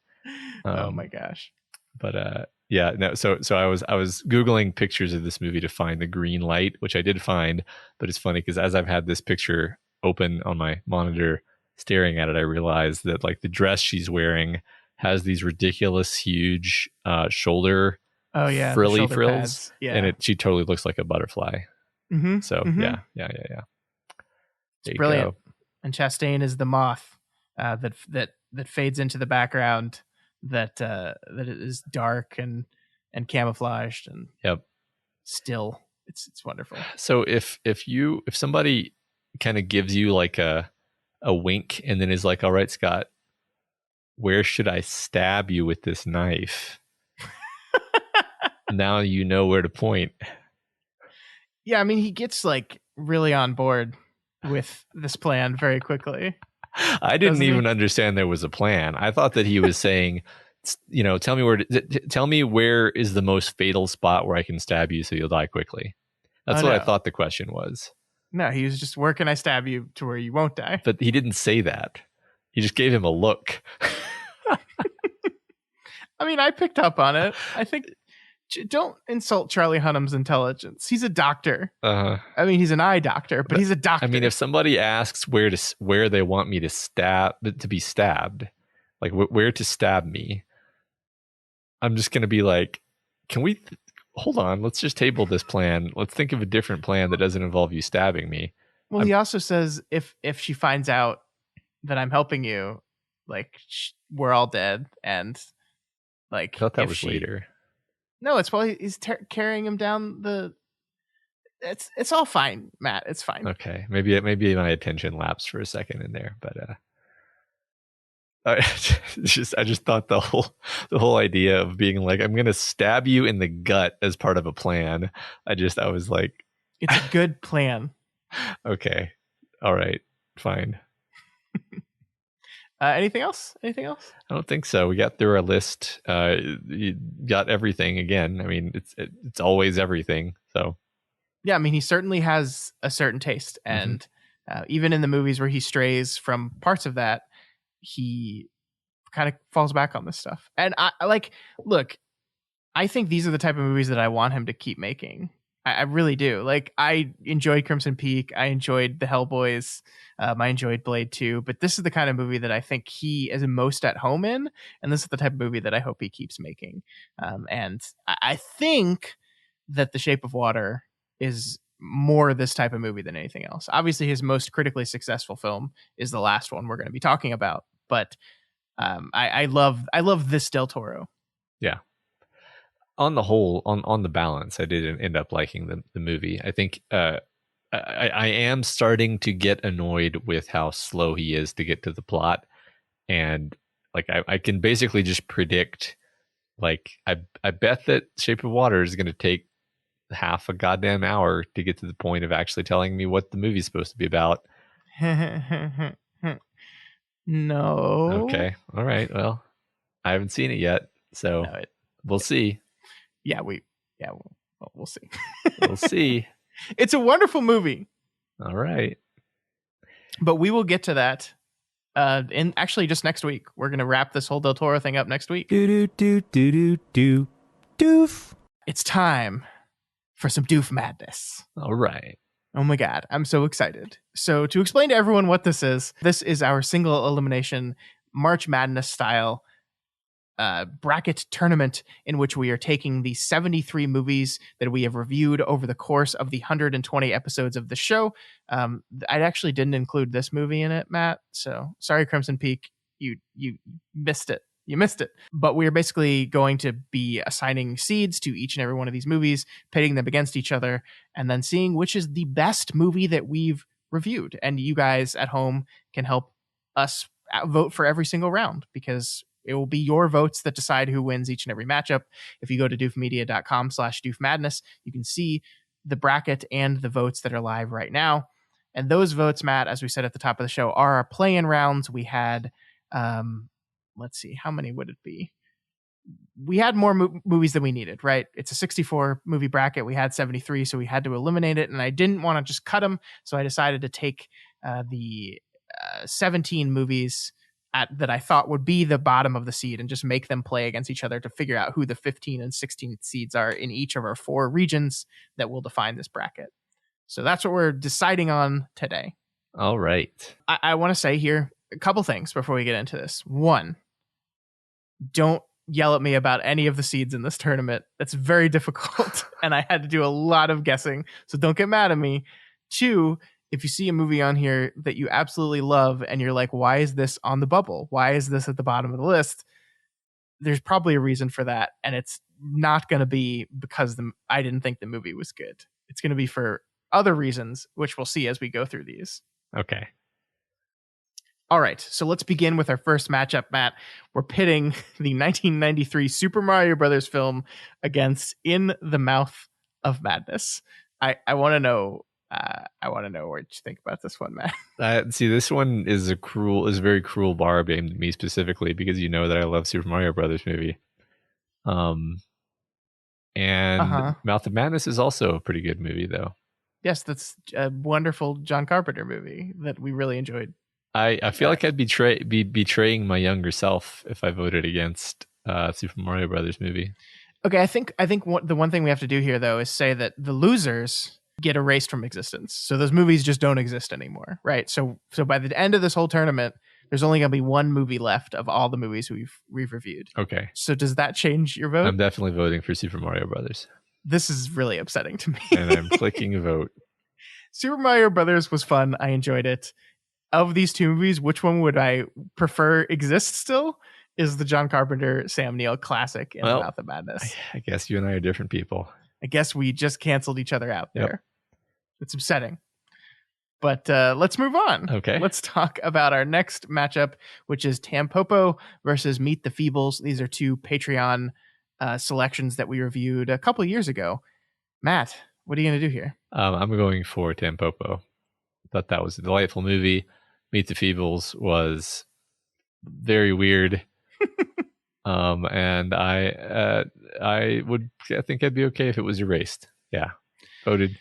Oh my gosh! But yeah, no. So I was Googling pictures of this movie to find the green light, which I did find. But it's funny because as I've had this picture open on my monitor, staring at it, I realized that like the dress she's wearing has these ridiculous huge shoulder frilly frills pads. Yeah, and she totally looks like a butterfly. So yeah. It's brilliant. And Chastain is the moth that fades into the background, that it is dark and camouflaged and still. It's wonderful. So if somebody kind of gives you like a wink and then is like, all right, Scott, where should I stab you with this knife? Now you know where to point. Yeah, I mean, he gets like really on board with this plan very quickly. I didn't even understand there was a plan. I thought that he was saying, tell me tell me where is the most fatal spot where I can stab you so you'll die quickly. That's what I thought the question was. No, he was just, where can I stab you to where you won't die? But he didn't say that. He just gave him a look. I mean, I picked up on it. I think, don't insult Charlie Hunnam's intelligence. He's a doctor. I mean, he's an eye doctor, but he's a doctor. I mean, if somebody asks where they want me to be stabbed, like where to stab me, I'm just going to be like, can we hold on? Let's just table this plan. Let's think of a different plan that doesn't involve you stabbing me. Well, he also says if she finds out that I'm helping you, like, we're all dead. And like, I thought that was later. No, it's while he's carrying him down the. It's all fine, Matt. It's fine. Okay, maybe my attention lapsed for a second in there, but I just thought the whole idea of being like, I'm gonna stab you in the gut as part of a plan. I was like, it's a good plan. Okay, all right, fine. Anything else? I don't think so. We got through our list. You got everything again. I mean, it's always everything. So yeah, I mean, he certainly has a certain taste, and even in the movies where he strays from parts of that, he kind of falls back on this stuff. And I think these are the type of movies that I want him to keep making. I really do. Like, I enjoyed Crimson Peak. I enjoyed the Hellboys. I enjoyed Blade 2. But this is the kind of movie that I think he is most at home in. And this is the type of movie that I hope he keeps making. And I think that The Shape of Water is more this type of movie than anything else. Obviously, his most critically successful film is the last one we're going to be talking about. But I love this Del Toro. Yeah. On the whole, on the balance, I did end up liking the movie. I think I am starting to get annoyed with how slow he is to get to the plot, and like I can basically just predict. Like I bet that Shape of Water is going to take half a goddamn hour to get to the point of actually telling me what the movie's supposed to be about. No. Okay. All right. Well, I haven't seen it yet, so we'll see. Yeah, we'll see. We'll see. It's a wonderful movie. All right. But we will get to that in actually just next week. We're going to wrap this whole Del Toro thing up next week. Doof. It's time for some Doof madness. All right. Oh my God, I'm so excited. So to explain to everyone what this is our single elimination March Madness style bracket tournament in which we are taking the 73 movies that we have reviewed over the course of the 120 episodes of the show. I actually didn't include this movie in it, Matt. So sorry, Crimson Peak, you missed it. You missed it. But we're basically going to be assigning seeds to each and every one of these movies, pitting them against each other, and then seeing which is the best movie that we've reviewed. And you guys at home can help us vote for every single round, because it will be your votes that decide who wins each and every matchup. If you go to doofmedia.com/doofmadness, you can see the bracket and the votes that are live right now. And those votes, Matt, as we said at the top of the show, are our play-in rounds. We had, let's see, how many would it be? We had more movies than we needed, right? It's a 64 movie bracket. We had 73, so we had to eliminate it. And I didn't want to just cut them, so I decided to take the 17 movies that I thought would be the bottom of the seed and just make them play against each other to figure out who the 15 and 16 seeds are in each of our 4 regions that will define this bracket. So that's what we're deciding on today. All right. I want to say here a couple things before we get into this. One, don't yell at me about any of the seeds in this tournament. That's very difficult, and I had to do a lot of guessing, so don't get mad at me. 2, if you see a movie on here that you absolutely love and you're like, why is this on the bubble? Why is this at the bottom of the list? There's probably a reason for that. And it's not going to be because I didn't think the movie was good. It's going to be for other reasons, which we'll see as we go through these. Okay. All right. So let's begin with our first matchup, Matt. We're pitting the 1993 Super Mario Brothers film against In the Mouth of Madness. I want to know, I want to know what you think about this one, Matt. See, this one is a very cruel barb aimed at me specifically because you know that I love Super Mario Brothers movie. And Mouth of Madness is also a pretty good movie, though. Yes, that's a wonderful John Carpenter movie that we really enjoyed. I feel like I'd be betraying my younger self if I voted against Super Mario Brothers movie. Okay, I think the one thing we have to do here, though, is say that the losers get erased from existence. So those movies just don't exist anymore, right? So by the end of this whole tournament, there's only going to be one movie left of all the movies we've reviewed. Okay. So does that change your vote? I'm definitely voting for Super Mario Brothers. This is really upsetting to me. And I'm clicking a vote. Super Mario Brothers was fun. I enjoyed it. Of these two movies, which one would I prefer exist still? Is the John Carpenter, Sam Neill classic in The Mouth of Madness. I guess you and I are different people. I guess we just canceled each other out there. It's upsetting. But let's move on. Okay. Let's talk about our next matchup, which is Tampopo versus Meet the Feebles. These are two Patreon selections that we reviewed a couple of years ago. Matt, what are you going to do here? I'm going for Tampopo. Thought that was a delightful movie. Meet the Feebles was very weird. And I think I'd be okay if it was erased. Yeah. Voted.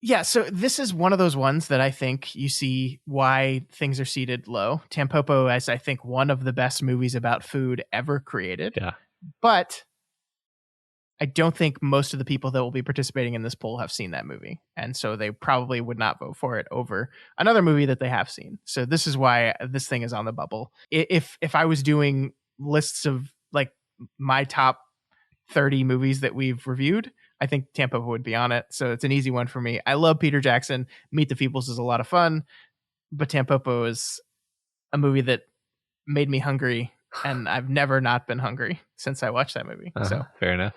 Yeah, so this is one of those ones that I think you see why things are seated low. Tampopo is, I think, one of the best movies about food ever created. Yeah. But I don't think most of the people that will be participating in this poll have seen that movie. And so they probably would not vote for it over another movie that they have seen. So this is why this thing is on the bubble. If I was doing lists of like my top 30 movies that we've reviewed, I think Tampopo would be on it. So it's an easy one for me. I love Peter Jackson. Meet the Feebles is a lot of fun. But Tampopo is a movie that made me hungry. And I've never not been hungry since I watched that movie. So fair enough.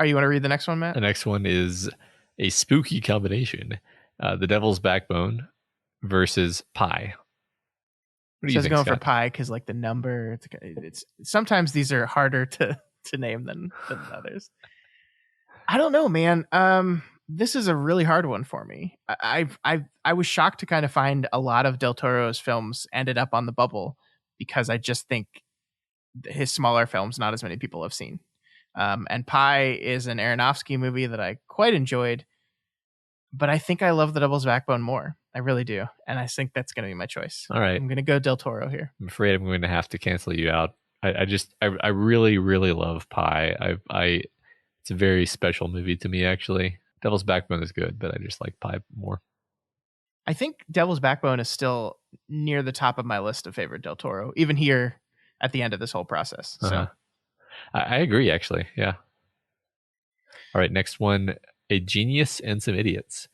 You want to read the next one, Matt? The next one is a spooky combination. The Devil's Backbone versus Pi. What do you think, going Scott? for Pi because like the number, it's sometimes these are harder to name than others. I don't know, man. This is a really hard one for me. I was shocked to kind of find a lot of Del Toro's films ended up on the bubble because I just think his smaller films not as many people have seen. And Pi is an Aronofsky movie that I quite enjoyed, but I think I love The Devil's Backbone more. I really do. And I think that's going to be my choice. All right. I'm going to go Del Toro here. I'm afraid I'm going to have to cancel you out. I really, really love Pi. It's a very special movie to me, actually. Devil's Backbone is good, but I just like Pi more. I think Devil's Backbone Uh-huh. is still near the top of my list of favorite Del Toro, even here at the end of this whole process. So I agree, actually. Yeah. All right. Next one, A Genius and Some Idiots.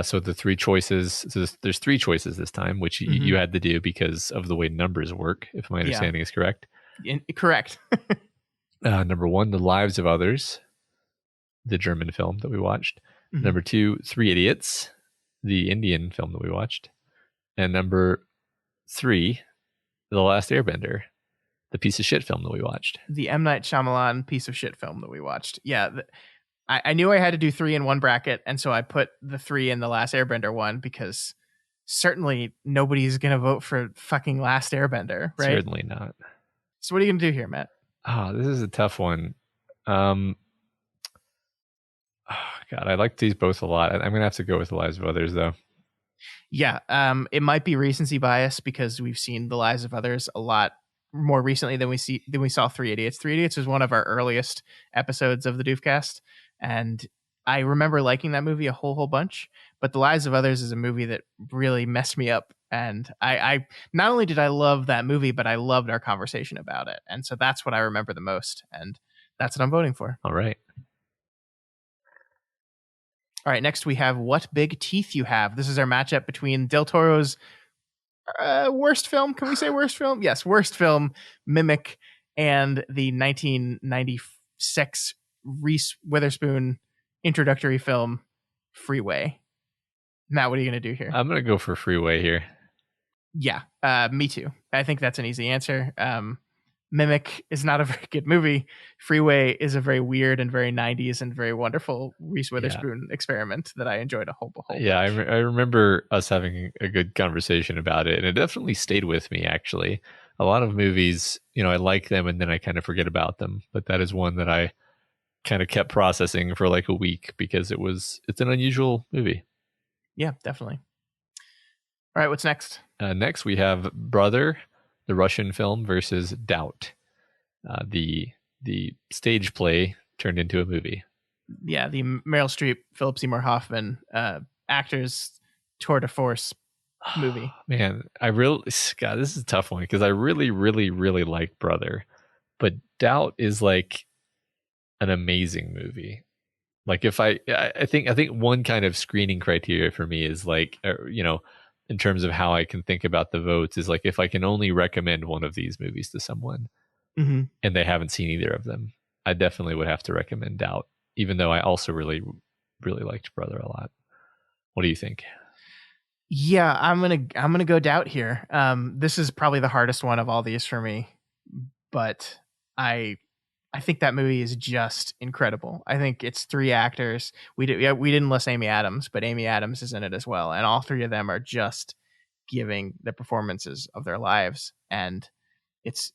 So the three choices. So there's three choices this time, which you had to do because of the way numbers work, if my understanding is correct. Correct. Number one, The Lives of Others, the German film that we watched. Mm-hmm. Number two, Three Idiots, the Indian film that we watched. And number three, The Last Airbender, the piece of shit film that we watched. The M. Night Shyamalan piece of shit film that we watched. Yeah. I knew I had to do three in one bracket, and so I put the three in the Last Airbender one because certainly nobody's going to vote for fucking Last Airbender, right? Certainly not. So what are you going to do here, Matt? Oh, this is a tough one. God, I like these both a lot. I'm going to have to go with The Lives of Others, though. Yeah, it might be recency bias because we've seen The Lives of Others a lot more recently than we saw Three Idiots. Three Idiots was one of our earliest episodes of the Doofcast, and I remember liking that movie a whole bunch. But The Lives of Others is a movie that really messed me up, and I not only did I love that movie, but I loved our conversation about it, and so that's what I remember the most, and that's what I'm voting for. All right. All right, next we have What Big Teeth You Have. This is our matchup between Del Toro's worst film. Can we say worst film? Yes, worst film, Mimic, and the 1996 Reese Witherspoon introductory film, Freeway. Matt, what are you going to do here? I'm going to go for Freeway here. Yeah, me too. I think that's an easy answer. Mimic is not a very good movie. Freeway is a very weird and very 90s and very wonderful Reese Witherspoon experiment that I enjoyed a whole Yeah, I bunch. remember us having a good conversation about it, and it definitely stayed with me, actually. A lot of movies, I like them and then I kind of forget about them, but that is one that I kind of kept processing for like a week because it's an unusual movie. Yeah, definitely. All right, what's next? Next, we have Brother, the Russian film, versus Doubt, the stage play turned into a movie. Yeah, the Meryl Streep, Philip Seymour Hoffman actors tour de force movie. Man, God, this is a tough one because I really, really, really like Brother, but Doubt is like an amazing movie. Like if I think one kind of screening criteria for me is like, in terms of how I can think about the votes is like if I can only recommend one of these movies to someone Mm-hmm. and they haven't seen either of them, I definitely would have to recommend Doubt, even though I also really, really liked Brother a lot. What do you think? Yeah, I'm gonna go Doubt here. This is probably the hardest one of all these for me, but I think that movie is just incredible. I think it's three actors. We didn't list Amy Adams, but Amy Adams is in it as well, and all three of them are just giving the performances of their lives, and it's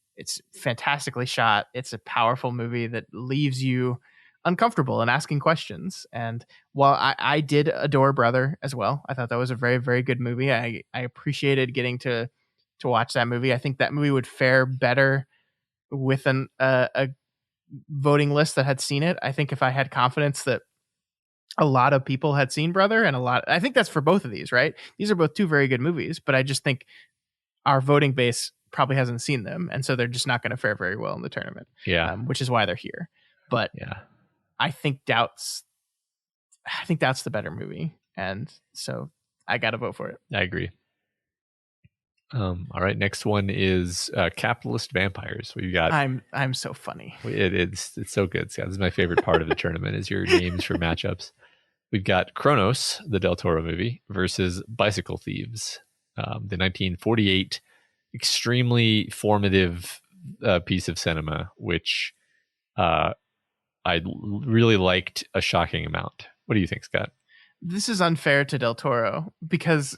fantastically shot. It's a powerful movie that leaves you uncomfortable and asking questions. And while I did adore Brother as well, I thought that was a very, very good movie. I appreciated getting to watch that movie. I think that movie would fare better with a voting list that had seen it. I think if I had confidence that a lot of people had seen Brother and I think that's for both of these, right? These are both two very good movies, but I just think our voting base probably hasn't seen them. And so they're just not going to fare very well in the tournament. Yeah. Which is why they're here. But yeah, I think Doubt's the better movie. And so I got to vote for it. I agree. All right, next one is Capitalist Vampires. We've got. I'm so funny. It's so good, Scott. This is my favorite part of the tournament is your names for matchups. We've got Kronos, the Del Toro movie, versus Bicycle Thieves, the 1948 extremely formative piece of cinema, which I really liked a shocking amount. What do you think, Scott? This is unfair to Del Toro because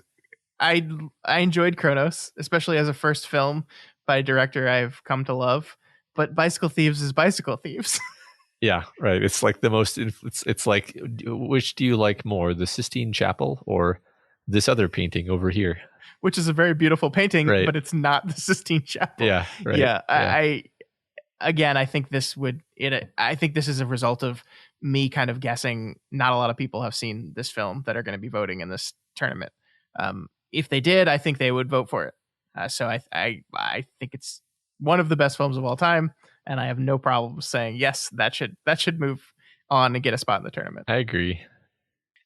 I enjoyed Kronos, especially as a first film by a director I've come to love. But Bicycle Thieves is Bicycle Thieves. Yeah, right. It's like the most. It's like, which do you like more, the Sistine Chapel or this other painting over here? Which is a very beautiful painting, right. but it's not the Sistine Chapel. Yeah, right. Yeah, yeah. I think this is a result of me kind of guessing. Not a lot of people have seen this film that are going to be voting in this tournament. If they did, I think they would vote for it. So I think it's one of the best films of all time, and I have no problem saying yes, that should move on and get a spot in the tournament. I agree.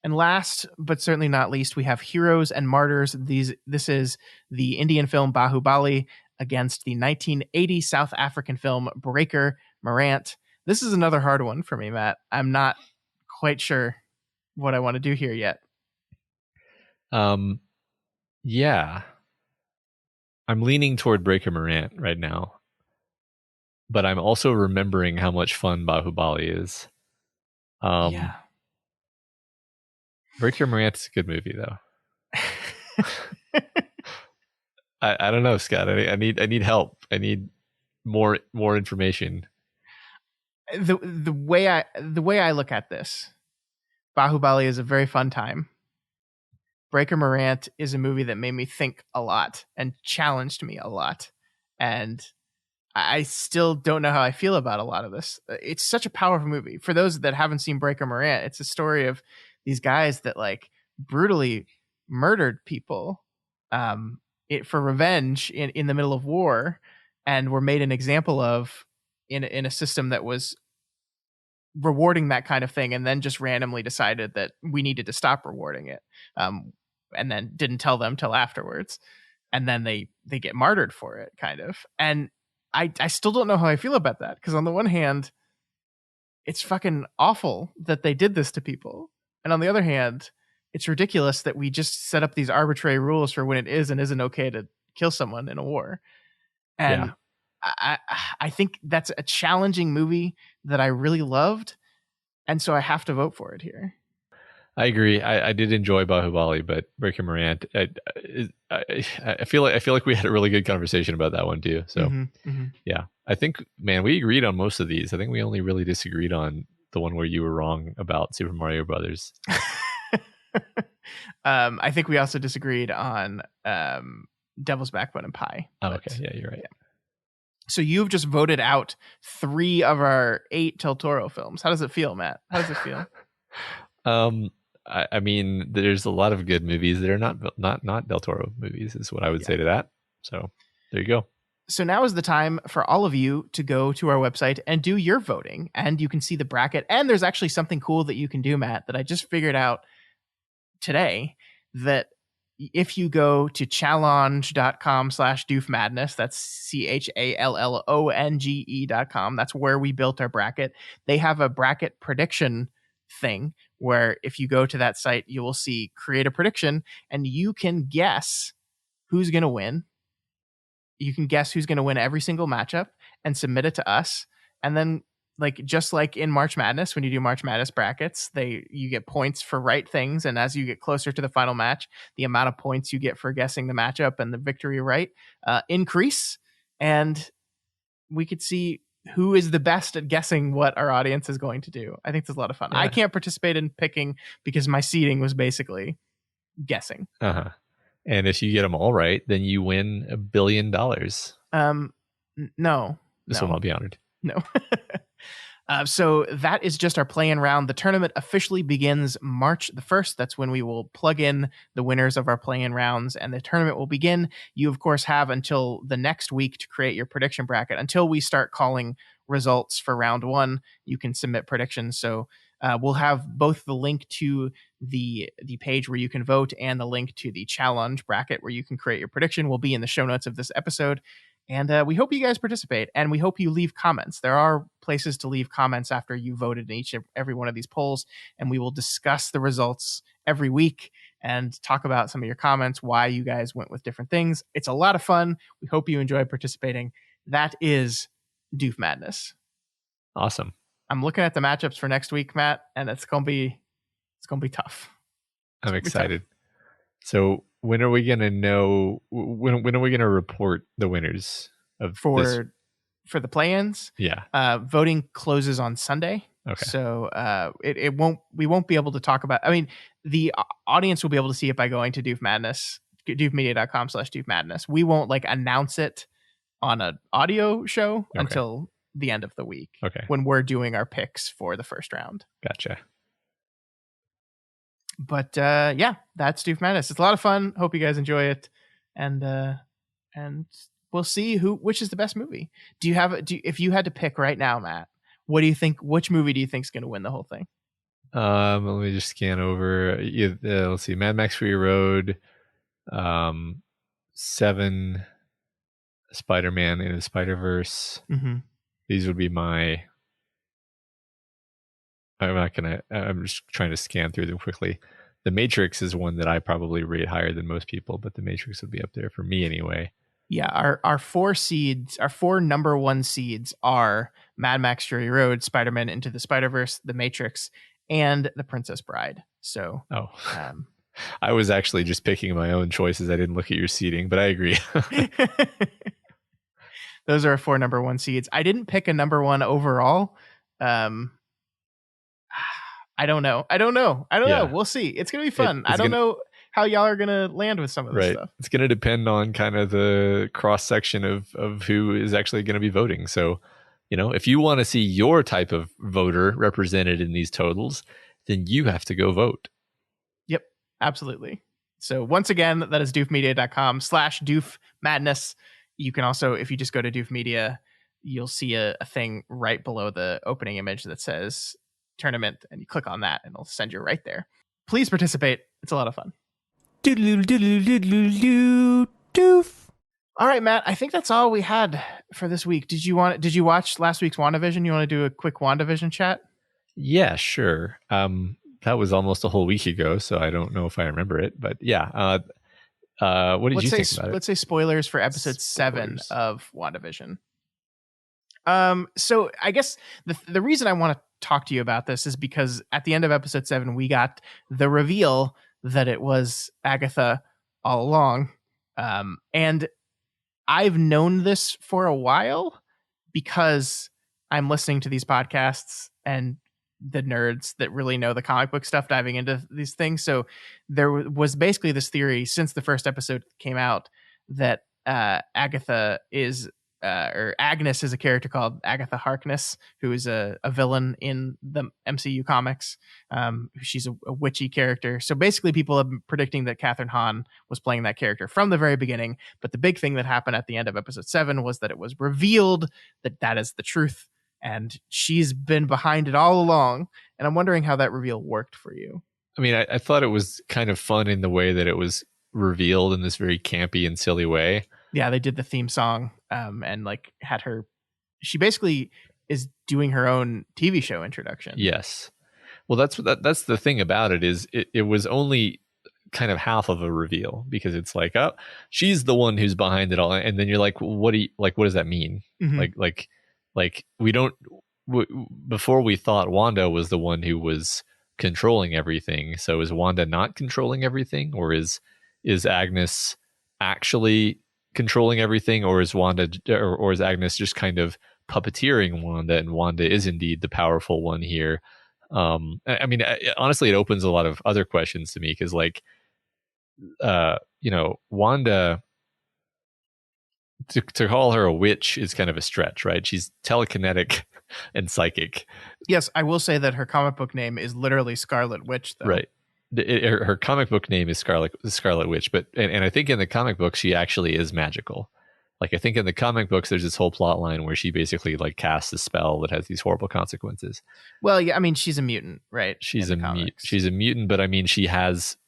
And last, but certainly not least, we have Heroes and Martyrs. This is the Indian film Bahubali against the 1980 South African film Breaker Morant. This is another hard one for me, Matt. I'm not quite sure what I want to do here yet. Yeah. I'm leaning toward Breaker Morant right now. But I'm also remembering how much fun Bahubali is. Yeah. Breaker Morant's a good movie, though. I don't know, Scott. I need help. I need more information. The way I look at this, Bahubali is a very fun time. Breaker Morant is a movie that made me think a lot and challenged me a lot. And I still don't know how I feel about a lot of this. It's such a powerful movie. For those that haven't seen Breaker Morant, it's a story of these guys that like brutally murdered people for revenge in the middle of war, and were made an example of in a system that was rewarding that kind of thing, and then just randomly decided that we needed to stop rewarding it, and then didn't tell them till afterwards, and then they get martyred for it, kind of. And I still don't know how I feel about that, because on the one hand, it's fucking awful that they did this to people. And on the other hand, it's ridiculous that we just set up these arbitrary rules for when it is and isn't okay to kill someone in a war. And I I think that's a challenging movie that I really loved, and so I have to vote for it here. I agree. I did enjoy Bahubali, but Breaking Morant, I feel like we had a really good conversation about that one too. So yeah, I think, man, we agreed on most of these. I think we only really disagreed on the one where you were wrong about Super Mario Brothers. I think we also disagreed on Devil's Backbone and Pie. Oh, okay. Yeah, you're right. Yeah. So you've just voted out 3 of our 8 Del Toro films. How does it feel, Matt? How does it feel? I mean, there's a lot of good movies that are not Del Toro movies, is what I would say to that. So there you go. So now is the time for all of you to go to our website and do your voting, and you can see the bracket. And there's actually something cool that you can do, Matt, that I just figured out today, that if you go to challenge.com/doofmadness, that's CHALLONGE.com, that's where we built our bracket. They have a bracket prediction thing where if you go to that site, you will see create a prediction, and you can guess who's going to win. You can guess who's going to win every single matchup and submit it to us. And then, like, just like in March Madness, when you do March Madness brackets, you get points for right things. And as you get closer to the final match, the amount of points you get for guessing the matchup and the victory right increase. And we could see who is the best at guessing what our audience is going to do. I think it's a lot of fun. Yeah. I can't participate in picking because my seeding was basically guessing. And if you get them all right, then you win $1 billion. No. This one I'll be honored. No. So that is just our play-in round. The tournament officially begins March the 1st. That's when we will plug in the winners of our play-in rounds, and the tournament will begin. You, of course, have until the next week to create your prediction bracket. Until we start calling results for round 1, you can submit predictions. So we'll have both the link to the page where you can vote and the link to the challenge bracket where you can create your prediction will be in the show notes of this episode. And we hope you guys participate, and we hope you leave comments. There are places to leave comments after you voted in every one of these polls, and we will discuss the results every week and talk about some of your comments, why you guys went with different things. It's a lot of fun. We hope you enjoy participating. That is Doof Madness. Awesome. I'm looking at the matchups for next week, Matt, and it's gonna be tough. I'm excited. So when are we gonna know? When are we gonna report the winners of for the play-ins? Yeah. Voting closes on Sunday. Okay. So we won't be able to talk about. I mean, the audience will be able to see it by going to Doof Madness, doofmedia.com/Doof Madness. We won't announce it on an audio show until the end of the week. Okay. When we're doing our picks for the first round. Gotcha. But yeah, that's Doof Madness. It's a lot of fun. Hope you guys enjoy it, and we'll see which is the best movie. If you had to pick right now, Matt, what do you think? Which movie do you think is going to win the whole thing? Let me just scan over. Let's see, Mad Max Fury Road, 7, Spider-Man Into the Spider-Verse. Mm-hmm. These would be my. I'm just trying to scan through them quickly. The Matrix is one that I probably rate higher than most people, but The Matrix would be up there for me anyway. Yeah, our 4 seeds, our 4 number 1 seeds are Mad Max Fury Road, Spider-Man Into the Spider-Verse, The Matrix, and The Princess Bride. So, I was actually just picking my own choices. I didn't look at your seeding, but I agree. Those are our 4 number 1 seeds. I didn't pick a number 1 overall. I don't know. We'll see. It's going to be fun. I don't know how y'all are going to land with some of this stuff. It's going to depend on kind of the cross section of who is actually going to be voting. So, if you want to see your type of voter represented in these totals, then you have to go vote. Yep, absolutely. So once again, that is doofmedia.com/Doof Madness. You can also, if you just go to Doof Media, you'll see a thing right below the opening image that says tournament, and you click on that and it'll send you right there. Please participate. It's a lot of fun. Doof. All right, Matt, I think that's all we had for this week. Did you watch last week's WandaVision? You want to do a quick WandaVision chat? Yeah, sure. That was almost a whole week ago, so I don't know if I remember it, but yeah. What did you think about it? Let's say spoilers for episode 7 of WandaVision. So I guess the reason I want to talk to you about this is because at the end of episode 7, we got the reveal that it was Agatha all along. And I've known this for a while because I'm listening to these podcasts and the nerds that really know the comic book stuff diving into these things. So there was basically this theory since the first episode came out that Agatha is or Agnes is a character called Agatha Harkness, who is a villain in the MCU comics. She's a witchy character. So basically people have been predicting that Catherine Hahn was playing that character from the very beginning. But the big thing that happened at the end of episode 7 was that it was revealed that that is the truth. And she's been behind it all along. And I'm wondering how that reveal worked for you. I mean, I thought it was kind of fun in the way that it was revealed in this very campy and silly way. Yeah, they did the theme song and like had her. She basically is doing her own TV show introduction. Yes. Well, that's the thing about it is it was only kind of half of a reveal because it's like, oh, she's the one who's behind it all, and then you're like, what does that mean? Mm-hmm. Like we don't. Before we thought Wanda was the one who was controlling everything. So is Wanda not controlling everything, or is Agnes actually controlling everything, or is Wanda or is Agnes just kind of puppeteering Wanda, and Wanda is indeed the powerful one here? I mean, honestly, it opens a lot of other questions to me because, like, Wanda, to call her a witch is kind of a stretch, right? She's telekinetic and psychic. Yes, I will say that her comic book name is literally Scarlet Witch, though. Right. Her comic book name is Scarlet Witch, but and I think in the comic book she actually is magical. Like I think in the comic books there's this whole plot line where she basically like casts a spell that has these horrible consequences. Well, yeah, I mean she's a mutant, right? She's a mutant, but I mean she has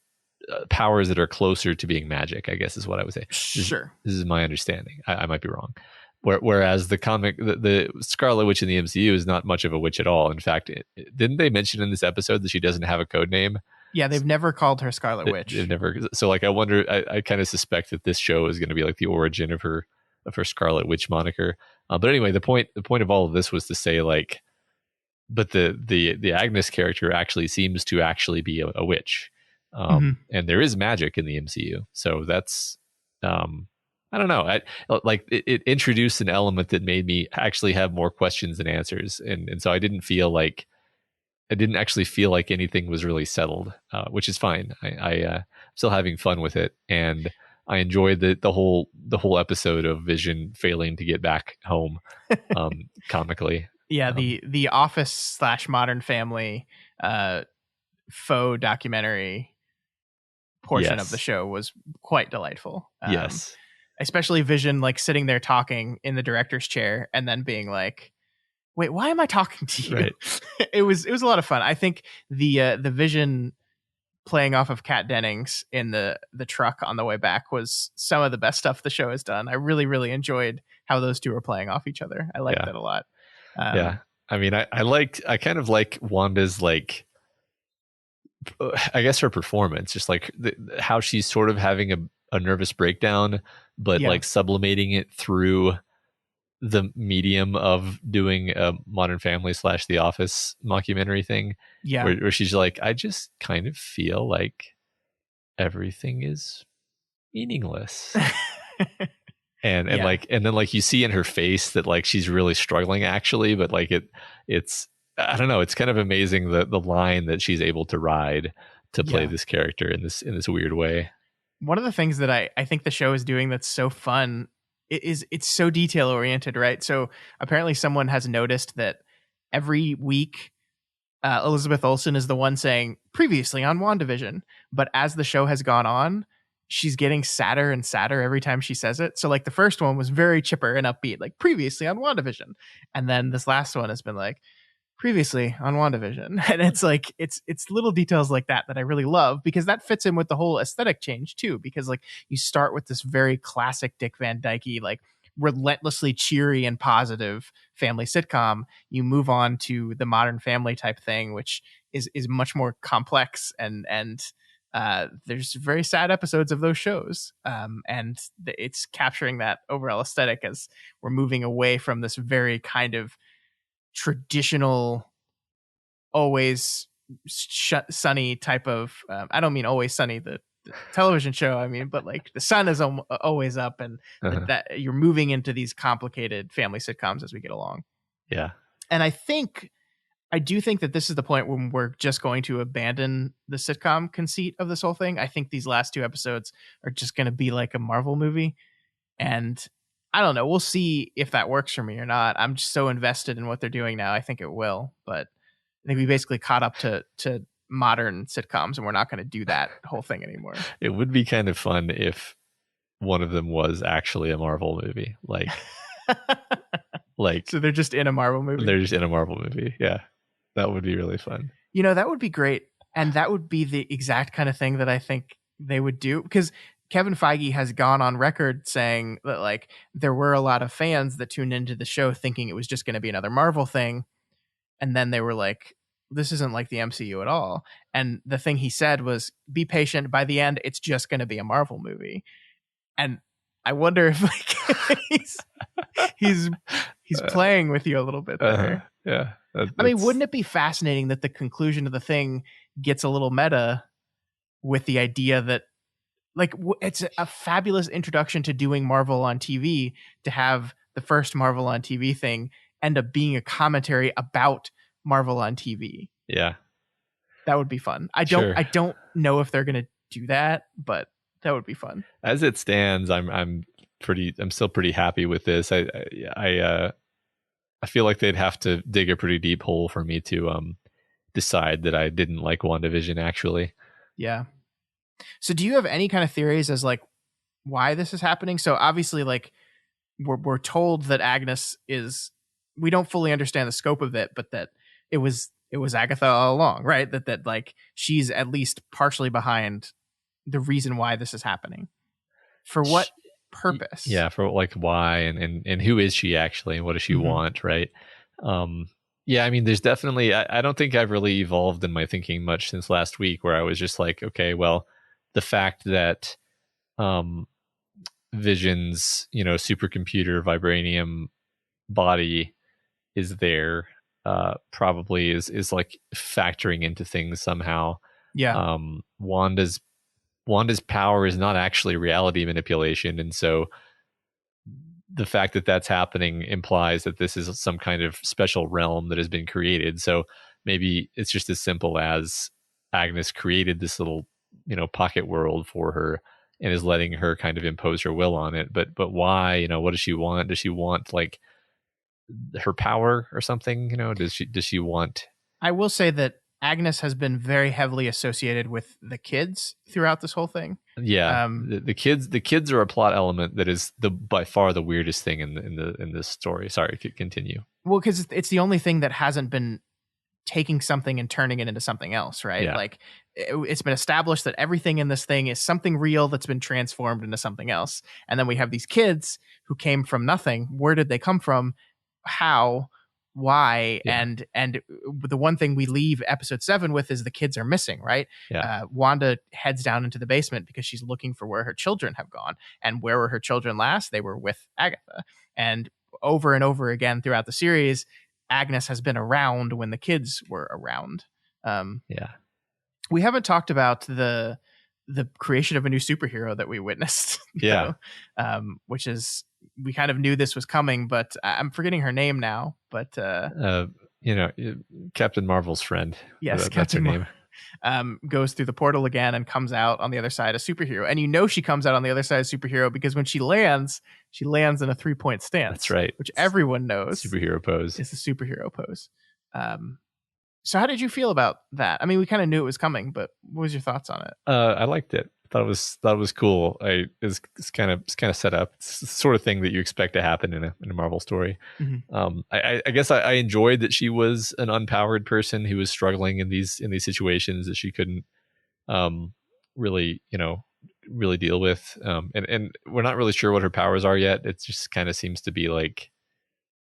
powers that are closer to being magic, I guess is what I would say. Sure. This is my understanding. I might be wrong. Whereas the comic, the Scarlet Witch in the MCU is not much of a witch at all. In fact, didn't they mention in this episode that she doesn't have a code name? Yeah, they've never called her Scarlet Witch. They've never. So, like, I wonder. I kind of suspect that this show is going to be like the origin of her Scarlet Witch moniker. But anyway, the point of all of this was to say, like, but the Agnes character actually seems to actually be a witch, and there is magic in the MCU. So that's, I don't know. It introduced an element that made me actually have more questions than answers, and so I didn't actually feel like anything was really settled, which is fine. I'm still having fun with it, and I enjoyed the whole episode of Vision failing to get back home, comically. Yeah, the Office / Modern Family faux documentary portion of the show was quite delightful. Yes, especially Vision like sitting there talking in the director's chair and then being like, wait, why am I talking to you? Right. It was a lot of fun. I think the Vision playing off of Kat Dennings in the truck on the way back was some of the best stuff the show has done. I really, really enjoyed how those two were playing off each other. I liked that a lot. Yeah. I mean, I kind of like Wanda's, like, I guess her performance, just like how she's sort of having a nervous breakdown, but like sublimating it through the medium of doing a Modern Family / The Office mockumentary thing. Yeah. Where she's like, I just kind of feel like everything is meaningless. and then like you see in her face that like she's really struggling actually, but like it's I don't know, it's kind of amazing the line that she's able to ride to play this character in this weird way. One of the things that I think the show is doing that's so fun is it's so detail oriented, right? So apparently someone has noticed that every week Elizabeth Olsen is the one saying previously on WandaVision, but as the show has gone on, she's getting sadder and sadder every time she says it. So like the first one was very chipper and upbeat, like previously on WandaVision, and then this last one has been like previously on WandaVision. And it's like it's little details like that I really love, because that fits in with the whole aesthetic change too, because like you start with this very classic Dick Van Dyke, like relentlessly cheery and positive family sitcom. You move on to the Modern Family type thing, which is much more complex and there's very sad episodes of those shows, and it's capturing that overall aesthetic as we're moving away from this very kind of traditional, always sunny type of. I don't mean Always Sunny, the television show. I mean, but like the sun is always up, and that you're moving into these complicated family sitcoms as we get along. Yeah, and I do think that this is the point when we're just going to abandon the sitcom conceit of this whole thing. I think these last 2 episodes are just going to be like a Marvel movie. And I don't know. We'll see if that works for me or not. I'm just so invested in what they're doing now. I think it will. But I think we basically caught up to modern sitcoms, and we're not going to do that whole thing anymore. It would be kind of fun if one of them was actually a Marvel movie. Like so they're just in a Marvel movie? They're just in a Marvel movie. Yeah. That would be really fun. That would be great. And that would be the exact kind of thing that I think they would do. Because Kevin Feige has gone on record saying that like there were a lot of fans that tuned into the show thinking it was just going to be another Marvel thing. And then they were like, this isn't like the MCU at all. And the thing he said was, be patient. By the end, it's just going to be a Marvel movie. And I wonder if like he's playing with you a little bit there. Yeah. I mean, wouldn't it be fascinating that the conclusion of the thing gets a little meta with the idea that like it's a fabulous introduction to doing Marvel on TV to have the first Marvel on TV thing end up being a commentary about Marvel on TV. Yeah. That would be fun. I don't know if they're going to do that, but that would be fun. As it stands, I'm still pretty happy with this. I feel like they'd have to dig a pretty deep hole for me to decide that I didn't like WandaVision actually. Yeah. So do you have any kind of theories as like why this is happening? So obviously like we're told that Agnes is, we don't fully understand the scope of it, but that it was Agatha all along, right? That like she's at least partially behind the reason why this is happening. For what purpose? Yeah, for like why and who is she actually, and what does she want, right? Yeah, I mean, there's definitely I don't think I've really evolved in my thinking much since last week, where I was just like, okay, well, the fact that Vision's supercomputer vibranium body is there probably is like factoring into things somehow. Yeah. Wanda's power is not actually reality manipulation, and so the fact that that's happening implies that this is some kind of special realm that has been created. So maybe it's just as simple as Agnes created this little pocket world for her and is letting her kind of impose her will on it. But why? What does she want? Does she want like her power or something? Does she want? I will say that Agnes has been very heavily associated with the kids throughout this whole thing. Yeah, the kids are a plot element that is by far the weirdest thing in this story. Sorry, continue. Well, because it's the only thing that hasn't been taking something and turning it into something else, right? Yeah. Like it's been established that everything in this thing is something real that's been transformed into something else, and then we have these kids who came from nothing. Where did they come from? How? Why? Yeah. And the one thing we leave episode 7 with is the kids are missing, right? Yeah. Wanda heads down into the basement because she's looking for where her children have gone. And where were her children last? They were with Agatha. And over again throughout the series, Agnes has been around when the kids were around. Yeah. We haven't talked about the creation of a new superhero that we witnessed. Yeah. Which is, we kind of knew this was coming, but I'm forgetting her name now. But Captain Marvel's friend. Yes, that's her name. Goes through the portal again and comes out on the other side a superhero. And she comes out on the other side a superhero because when she lands in a 3-point stance. That's right. Which everyone knows. Superhero pose. It's the superhero pose. So how did you feel about that? I mean, we kind of knew it was coming, but what was your thoughts on it? I liked it. Thought it was cool. It's kind of set up. It's the sort of thing that you expect to happen in a Marvel story. Mm-hmm. I guess I enjoyed that she was an unpowered person who was struggling in these situations that she couldn't really deal with. And we're not really sure what her powers are yet. It just kind of seems to be like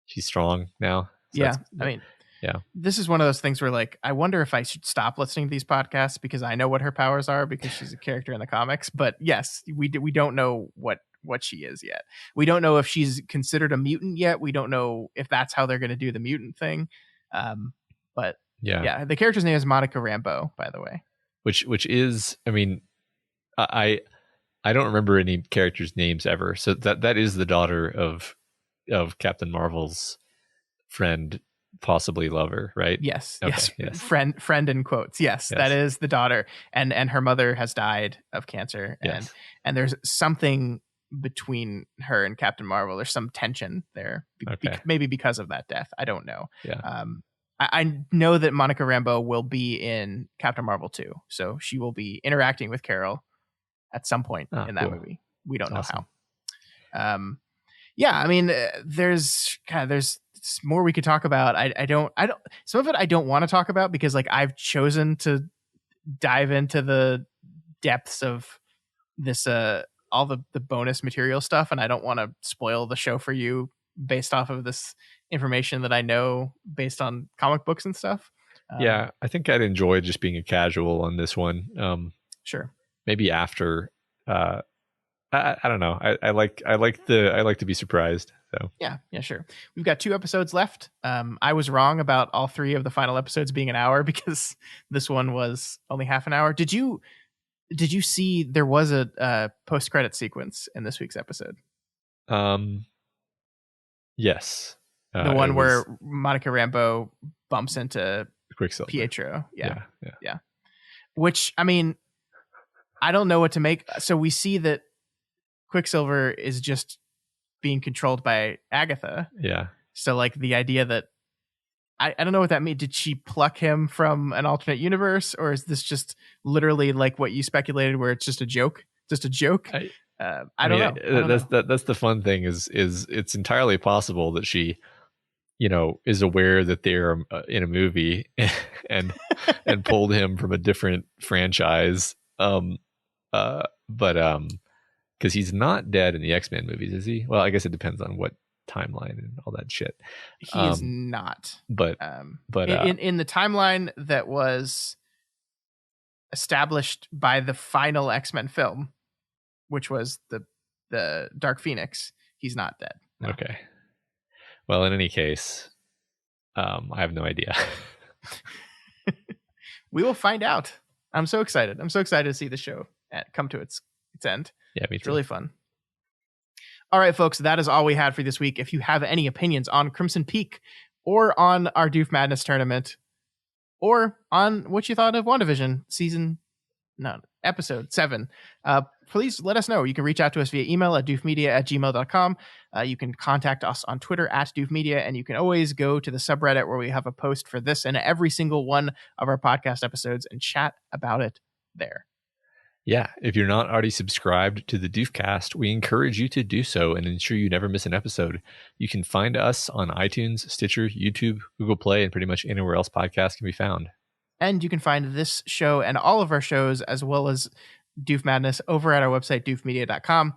she's strong now. So yeah, I mean, Yeah. This is one of those things where, like, I wonder if I should stop listening to these podcasts because I know what her powers are because she's a character in the comics. But yes, we don't know what she is yet. We don't know if she's considered a mutant yet. We don't know if that's how they're going to do the mutant thing. But yeah, the character's name is Monica Rambeau, by the way. Which is, I mean, I don't remember any characters' names ever. So that is the daughter of Captain Marvel's friend, possibly lover, right? Yes. Okay, yes. Friend in quotes. Yes, that is the daughter, and her mother has died of cancer, and there's something between her and Captain Marvel. There's some tension there, maybe because of that death. I don't know. Yeah. I know that Monica Rambeau will be in Captain Marvel 2, so she will be interacting with Carol at some point in that movie. We don't know how. Yeah, I mean, there's more we could talk about. I don't. Some of it I don't want to talk about because, like, I've chosen to dive into the depths of this, all the bonus material stuff, and I don't want to spoil the show for you based off of this information that I know based on comic books and stuff. Yeah, I think I'd enjoy just being a casual on this one. Sure. Maybe after. I don't know. I like to be surprised. So yeah, sure. We've got 2 episodes left. I was wrong about all 3 of the final episodes being an hour because this one was only half an hour. Did you see there was a post-credit sequence in this week's episode? Yes. The one where Monica Rambeau bumps into Quicksilver. Pietro. Yeah. Yeah. Which, I mean, I don't know what to make. So we see that Quicksilver is just being controlled by Agatha. Yeah. So, like, the idea that I don't know what that means. Did she pluck him from an alternate universe, or is this just literally like what you speculated, where it's just a joke? Just a joke? I don't know. That's the fun thing is it's entirely possible that she, is aware that they're in a movie and pulled him from a different franchise. But because he's not dead in the X-Men movies, is he? Well, I guess it depends on what timeline and all that shit. He is not. But in the timeline that was established by the final X-Men film, which was the Dark Phoenix, he's not dead. No. Okay. Well, in any case, I have no idea. We will find out. I'm so excited. I'm so excited to see the show come to its end. Yeah, me too. It's really fun. All right, folks, that is all we had for this week. If you have any opinions on Crimson Peak or on our Doof Madness tournament or on what you thought of WandaVision episode 7, please let us know. You can reach out to us via email at doofmedia@gmail.com. You can contact us on Twitter @doofmedia, and you can always go to the subreddit where we have a post for this and every single one of our podcast episodes and chat about it there. Yeah, if you're not already subscribed to the Doofcast, we encourage you to do so and ensure you never miss an episode. You can find us on iTunes, Stitcher, YouTube, Google Play, and pretty much anywhere else podcasts can be found. And you can find this show and all of our shows, as well as Doof Madness, over at our website, doofmedia.com.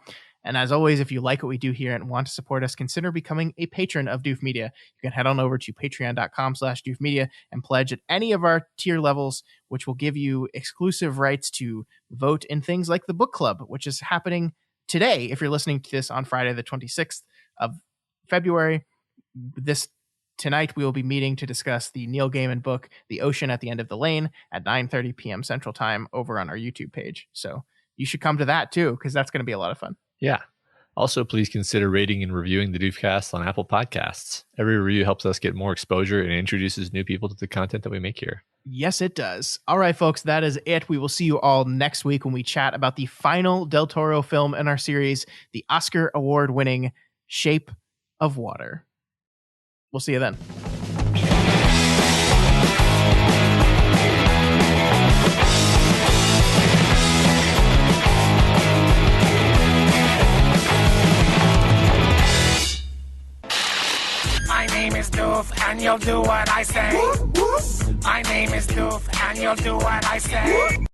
And as always, if you like what we do here and want to support us, consider becoming a patron of Doof Media. You can head on over to patreon.com/doofmedia and pledge at any of our tier levels, which will give you exclusive rights to vote in things like the book club, which is happening today. If you're listening to this on Friday, the 26th of February, tonight we will be meeting to discuss the Neil Gaiman book, The Ocean at the End of the Lane, at 9:30 p.m. Central Time over on our YouTube page. So you should come to that too, because that's going to be a lot of fun. Yeah. Also, please consider rating and reviewing the Doofcast on Apple Podcasts. Every review helps us get more exposure and introduces new people to the content that we make here. Yes, it does. All right, folks, that is it. We will see you all next week when we chat about the final Del Toro film in our series, the Oscar award-winning Shape of Water. We'll see you then. My name is Doof, and you'll do what I say. My name is Doof, and you'll do what I say.